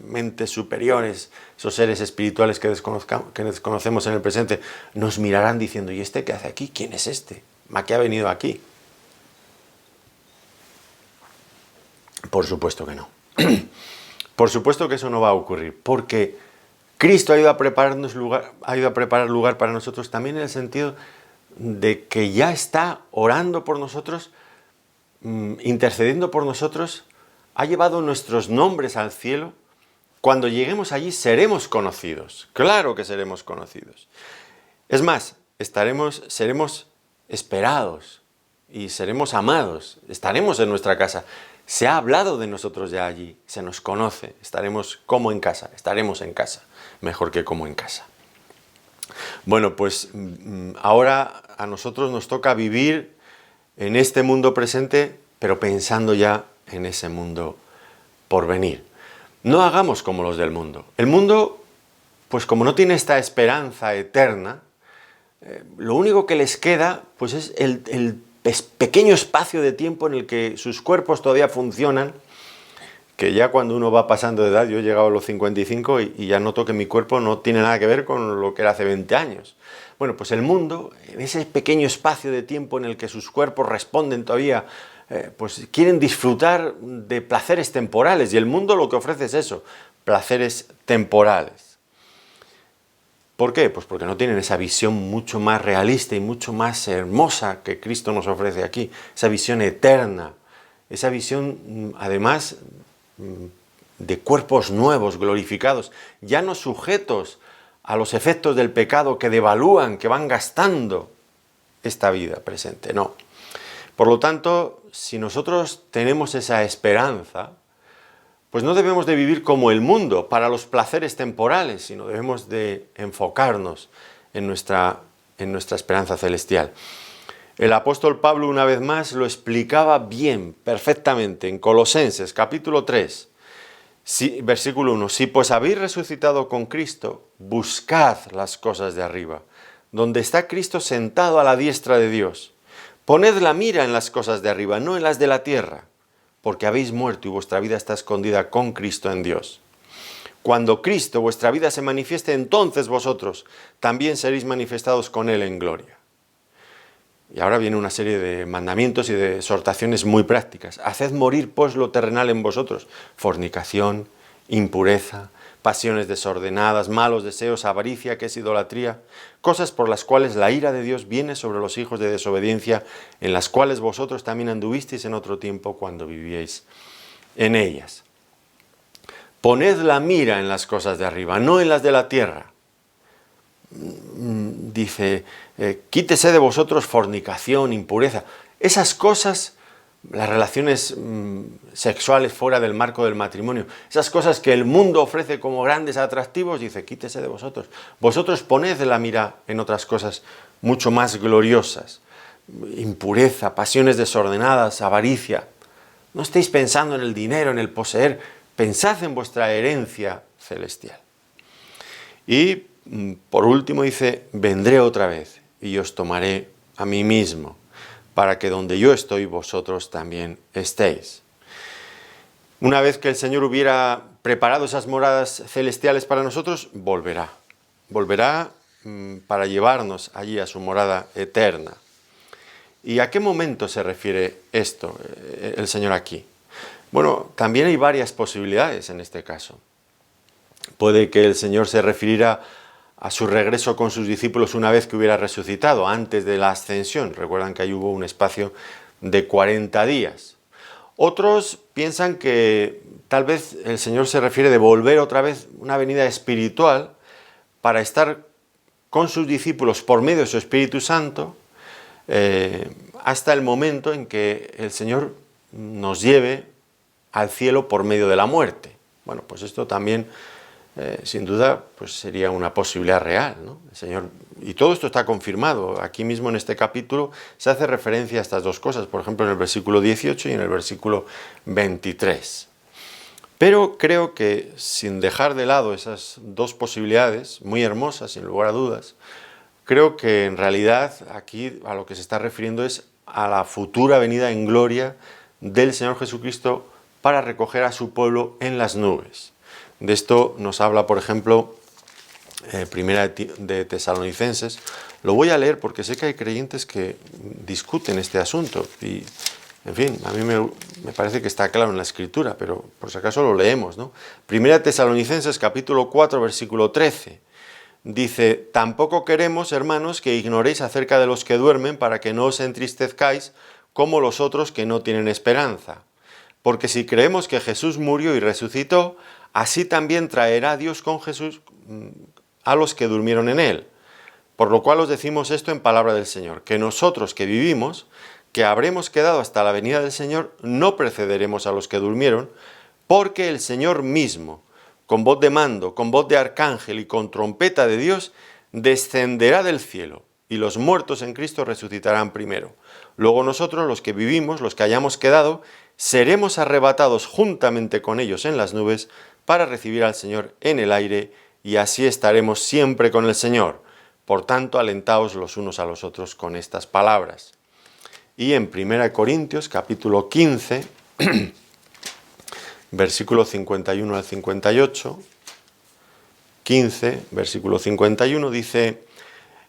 mentes superiores, esos seres espirituales que desconocemos en el presente, nos mirarán diciendo, ¿y este qué hace aquí? ¿Quién es este? ¿A qué ha venido aquí? Por supuesto que no. Por supuesto que eso no va a ocurrir, porque Cristo ha ido a preparar lugar para nosotros también en el sentido de que ya está orando por nosotros, intercediendo por nosotros, ha llevado nuestros nombres al cielo. Cuando lleguemos allí seremos conocidos, claro que seremos conocidos. Es más, seremos esperados y seremos amados, estaremos en nuestra casa. Se ha hablado de nosotros ya allí, se nos conoce, estaremos como en casa, estaremos en casa, mejor que como en casa. Bueno, pues ahora a nosotros nos toca vivir en este mundo presente, pero pensando ya en ese mundo por venir. No hagamos como los del mundo. El mundo, pues como no tiene esta esperanza eterna, lo único que les queda pues es el pequeño espacio de tiempo en el que sus cuerpos todavía funcionan, que ya cuando uno va pasando de edad, yo he llegado a los 55 y ya noto que mi cuerpo no tiene nada que ver con lo que era hace 20 años. Bueno, pues el mundo, en ese pequeño espacio de tiempo en el que sus cuerpos responden todavía, pues quieren disfrutar de placeres temporales, y el mundo lo que ofrece es eso, placeres temporales. ¿Por qué? Pues porque no tienen esa visión mucho más realista y mucho más hermosa que Cristo nos ofrece aquí, esa visión eterna, esa visión, además, de cuerpos nuevos, glorificados, ya no sujetos a los efectos del pecado que devalúan, que van gastando esta vida presente, no. Por lo tanto, si nosotros tenemos esa esperanza, pues no debemos de vivir como el mundo, para los placeres temporales, sino debemos de enfocarnos en nuestra esperanza celestial. El apóstol Pablo, una vez más, lo explicaba bien, perfectamente, en Colosenses, capítulo 3, versículo 1. Si pues habéis resucitado con Cristo, buscad las cosas de arriba, donde está Cristo sentado a la diestra de Dios. Poned la mira en las cosas de arriba, no en las de la tierra, porque habéis muerto y vuestra vida está escondida con Cristo en Dios. Cuando Cristo, vuestra vida, se manifieste, entonces vosotros también seréis manifestados con Él en gloria. Y ahora viene una serie de mandamientos y de exhortaciones muy prácticas. Haced morir pues lo terrenal en vosotros: fornicación, impureza, pasiones desordenadas, malos deseos, avaricia, que es idolatría, cosas por las cuales la ira de Dios viene sobre los hijos de desobediencia, en las cuales vosotros también anduvisteis en otro tiempo cuando vivíais en ellas. Poned la mira en las cosas de arriba, no en las de la tierra. Dice, quítese de vosotros fornicación, impureza. Esas cosas, las relaciones sexuales fuera del marco del matrimonio, esas cosas que el mundo ofrece como grandes atractivos, dice, quítese de vosotros. Vosotros poned la mira en otras cosas mucho más gloriosas. Impureza, pasiones desordenadas, avaricia. No estéis pensando en el dinero, en el poseer, pensad en vuestra herencia celestial. Y por último dice, vendré otra vez y os tomaré a mí mismo, para que donde yo estoy vosotros también estéis. Una vez que el Señor hubiera preparado esas moradas celestiales para nosotros, volverá para llevarnos allí a su morada eterna. ¿Y a qué momento se refiere esto, el Señor aquí? Bueno, también hay varias posibilidades en este caso. Puede que el Señor se refiriera a su regreso con sus discípulos una vez que hubiera resucitado, antes de la ascensión. Recuerdan que ahí hubo un espacio de 40 días. Otros piensan que tal vez el Señor se refiere de volver otra vez, una venida espiritual, para estar con sus discípulos por medio de su Espíritu Santo, hasta el momento en que el Señor nos lleve al cielo por medio de la muerte. Bueno, pues esto también, sin duda, pues sería una posibilidad real, ¿no? El Señor, y todo esto está confirmado. Aquí mismo en este capítulo se hace referencia a estas dos cosas, por ejemplo en el versículo 18 y en el versículo 23. Pero creo que, sin dejar de lado esas dos posibilidades, muy hermosas, sin lugar a dudas, creo que en realidad aquí a lo que se está refiriendo es a la futura venida en gloria del Señor Jesucristo para recoger a su pueblo en las nubes. De esto nos habla, por ejemplo, Primera de Tesalonicenses. Lo voy a leer porque sé que hay creyentes que discuten este asunto y, en fin, a mí me parece que está claro en la Escritura, pero por si acaso lo leemos, ¿no? Primera de Tesalonicenses, capítulo 4, versículo 13. Dice, tampoco queremos, hermanos, que ignoréis acerca de los que duermen, para que no os entristezcáis como los otros que no tienen esperanza. Porque si creemos que Jesús murió y resucitó, así también traerá Dios con Jesús a los que durmieron en él. Por lo cual os decimos esto en palabra del Señor, que nosotros que vivimos, que habremos quedado hasta la venida del Señor, no precederemos a los que durmieron, porque el Señor mismo, con voz de mando, con voz de arcángel y con trompeta de Dios, descenderá del cielo, y los muertos en Cristo resucitarán primero. Luego nosotros, los que vivimos, los que hayamos quedado, seremos arrebatados juntamente con ellos en las nubes para recibir al Señor en el aire, y así estaremos siempre con el Señor. Por tanto, alentaos los unos a los otros con estas palabras. Y en 1 Corintios, capítulo 15, versículo 51 al 58, 15, versículo 51, dice: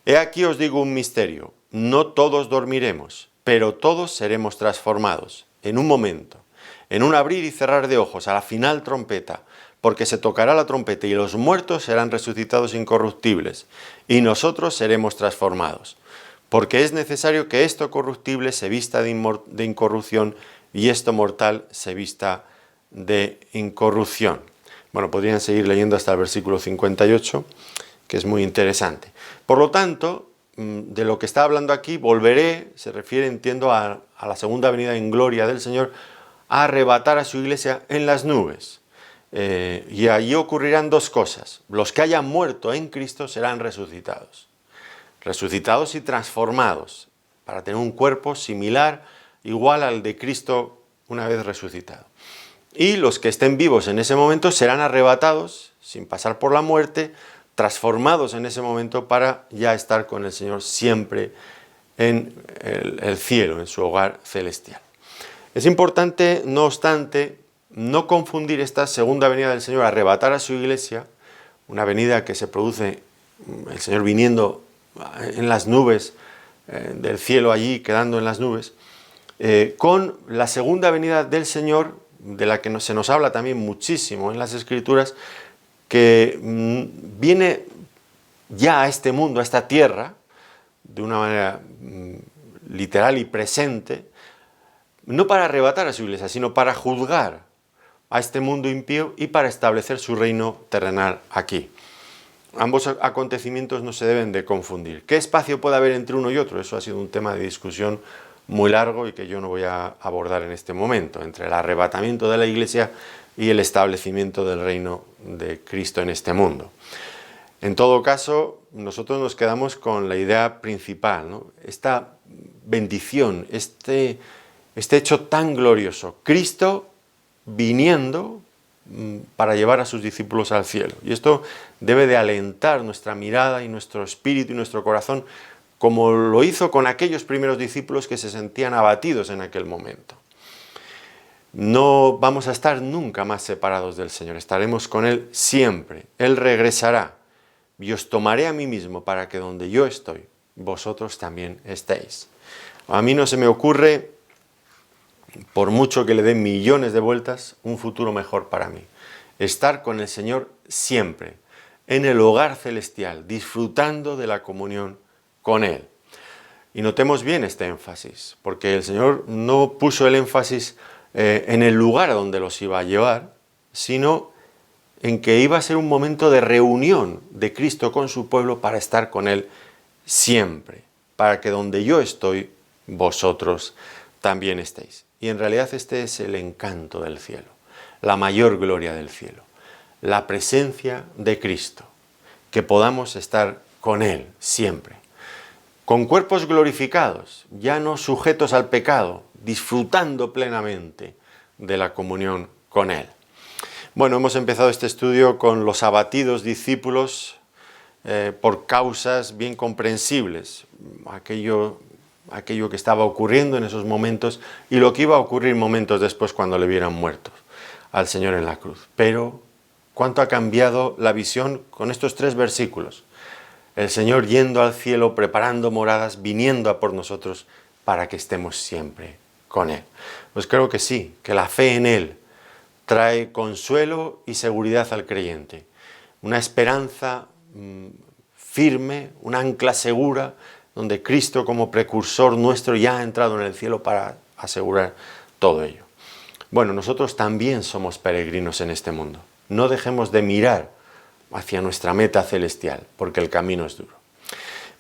He aquí os digo un misterio, no todos dormiremos, pero todos seremos transformados, en un momento, en un abrir y cerrar de ojos, a la final trompeta, porque se tocará la trompeta y los muertos serán resucitados incorruptibles, y nosotros seremos transformados. Porque es necesario que esto corruptible se vista de incorrupción y esto mortal se vista de incorrupción. Bueno, podrían seguir leyendo hasta el versículo 58, que es muy interesante. Por lo tanto, de lo que está hablando aquí, volveré, se refiere, entiendo, a la segunda venida en gloria del Señor, a arrebatar a su iglesia en las nubes. Y allí ocurrirán dos cosas. Los que hayan muerto en Cristo serán resucitados. Resucitados y transformados, para tener un cuerpo similar, igual al de Cristo una vez resucitado. Y los que estén vivos en ese momento serán arrebatados, sin pasar por la muerte, transformados en ese momento para ya estar con el Señor siempre en el cielo, en su hogar celestial. Es importante, no obstante, no confundir esta segunda venida del Señor, arrebatar a su iglesia, una venida que se produce, el Señor viniendo en las nubes, del cielo allí, quedando en las nubes, con la segunda venida del Señor, de la que se nos habla también muchísimo en las Escrituras, que viene ya a este mundo, a esta tierra, de una manera literal y presente, no para arrebatar a su iglesia, sino para juzgar a este mundo impío y para establecer su reino terrenal aquí. Ambos acontecimientos no se deben de confundir. ¿Qué espacio puede haber entre uno y otro? Eso ha sido un tema de discusión muy largo y que yo no voy a abordar en este momento, entre el arrebatamiento de la iglesia y el establecimiento del reino de Cristo en este mundo. En todo caso, nosotros nos quedamos con la idea principal, ¿no? Esta bendición, este hecho tan glorioso, Cristo viniendo para llevar a sus discípulos al cielo. Y esto debe de alentar nuestra mirada y nuestro espíritu y nuestro corazón, como lo hizo con aquellos primeros discípulos que se sentían abatidos en aquel momento. No vamos a estar nunca más separados del Señor, estaremos con Él siempre. Él regresará y os tomaré a mí mismo para que donde yo estoy, vosotros también estéis. A mí no se me ocurre, por mucho que le dé millones de vueltas, un futuro mejor para mí. Estar con el Señor siempre, en el hogar celestial, disfrutando de la comunión con Él. Y notemos bien este énfasis, porque el Señor no puso el énfasis en el lugar a donde los iba a llevar, sino en que iba a ser un momento de reunión de Cristo con su pueblo para estar con Él siempre, para que donde yo estoy, vosotros también estéis. Y en realidad este es el encanto del cielo, la mayor gloria del cielo, la presencia de Cristo, que podamos estar con Él siempre, con cuerpos glorificados, ya no sujetos al pecado, disfrutando plenamente de la comunión con Él. Bueno, hemos empezado este estudio con los abatidos discípulos por causas bien comprensibles, aquello que estaba ocurriendo en esos momentos y lo que iba a ocurrir momentos después cuando le vieran muertos al Señor en la cruz. Pero, ¿cuánto ha cambiado la visión con estos 3 versículos? El Señor yendo al cielo, preparando moradas, viniendo a por nosotros para que estemos siempre con Él. Pues creo que sí, que la fe en Él trae consuelo y seguridad al creyente, una esperanza firme, un ancla segura, donde Cristo como precursor nuestro ya ha entrado en el cielo para asegurar todo ello. Bueno, nosotros también somos peregrinos en este mundo. No dejemos de mirar hacia nuestra meta celestial, porque el camino es duro.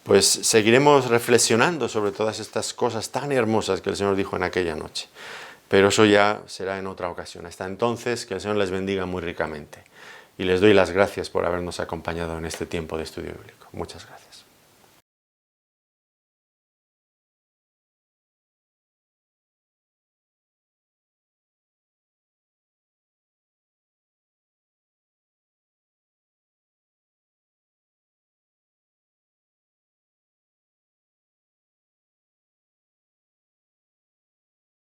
Pues seguiremos reflexionando sobre todas estas cosas tan hermosas que el Señor dijo en aquella noche. Pero eso ya será en otra ocasión. Hasta entonces, que el Señor les bendiga muy ricamente. Y les doy las gracias por habernos acompañado en este tiempo de estudio bíblico. Muchas gracias.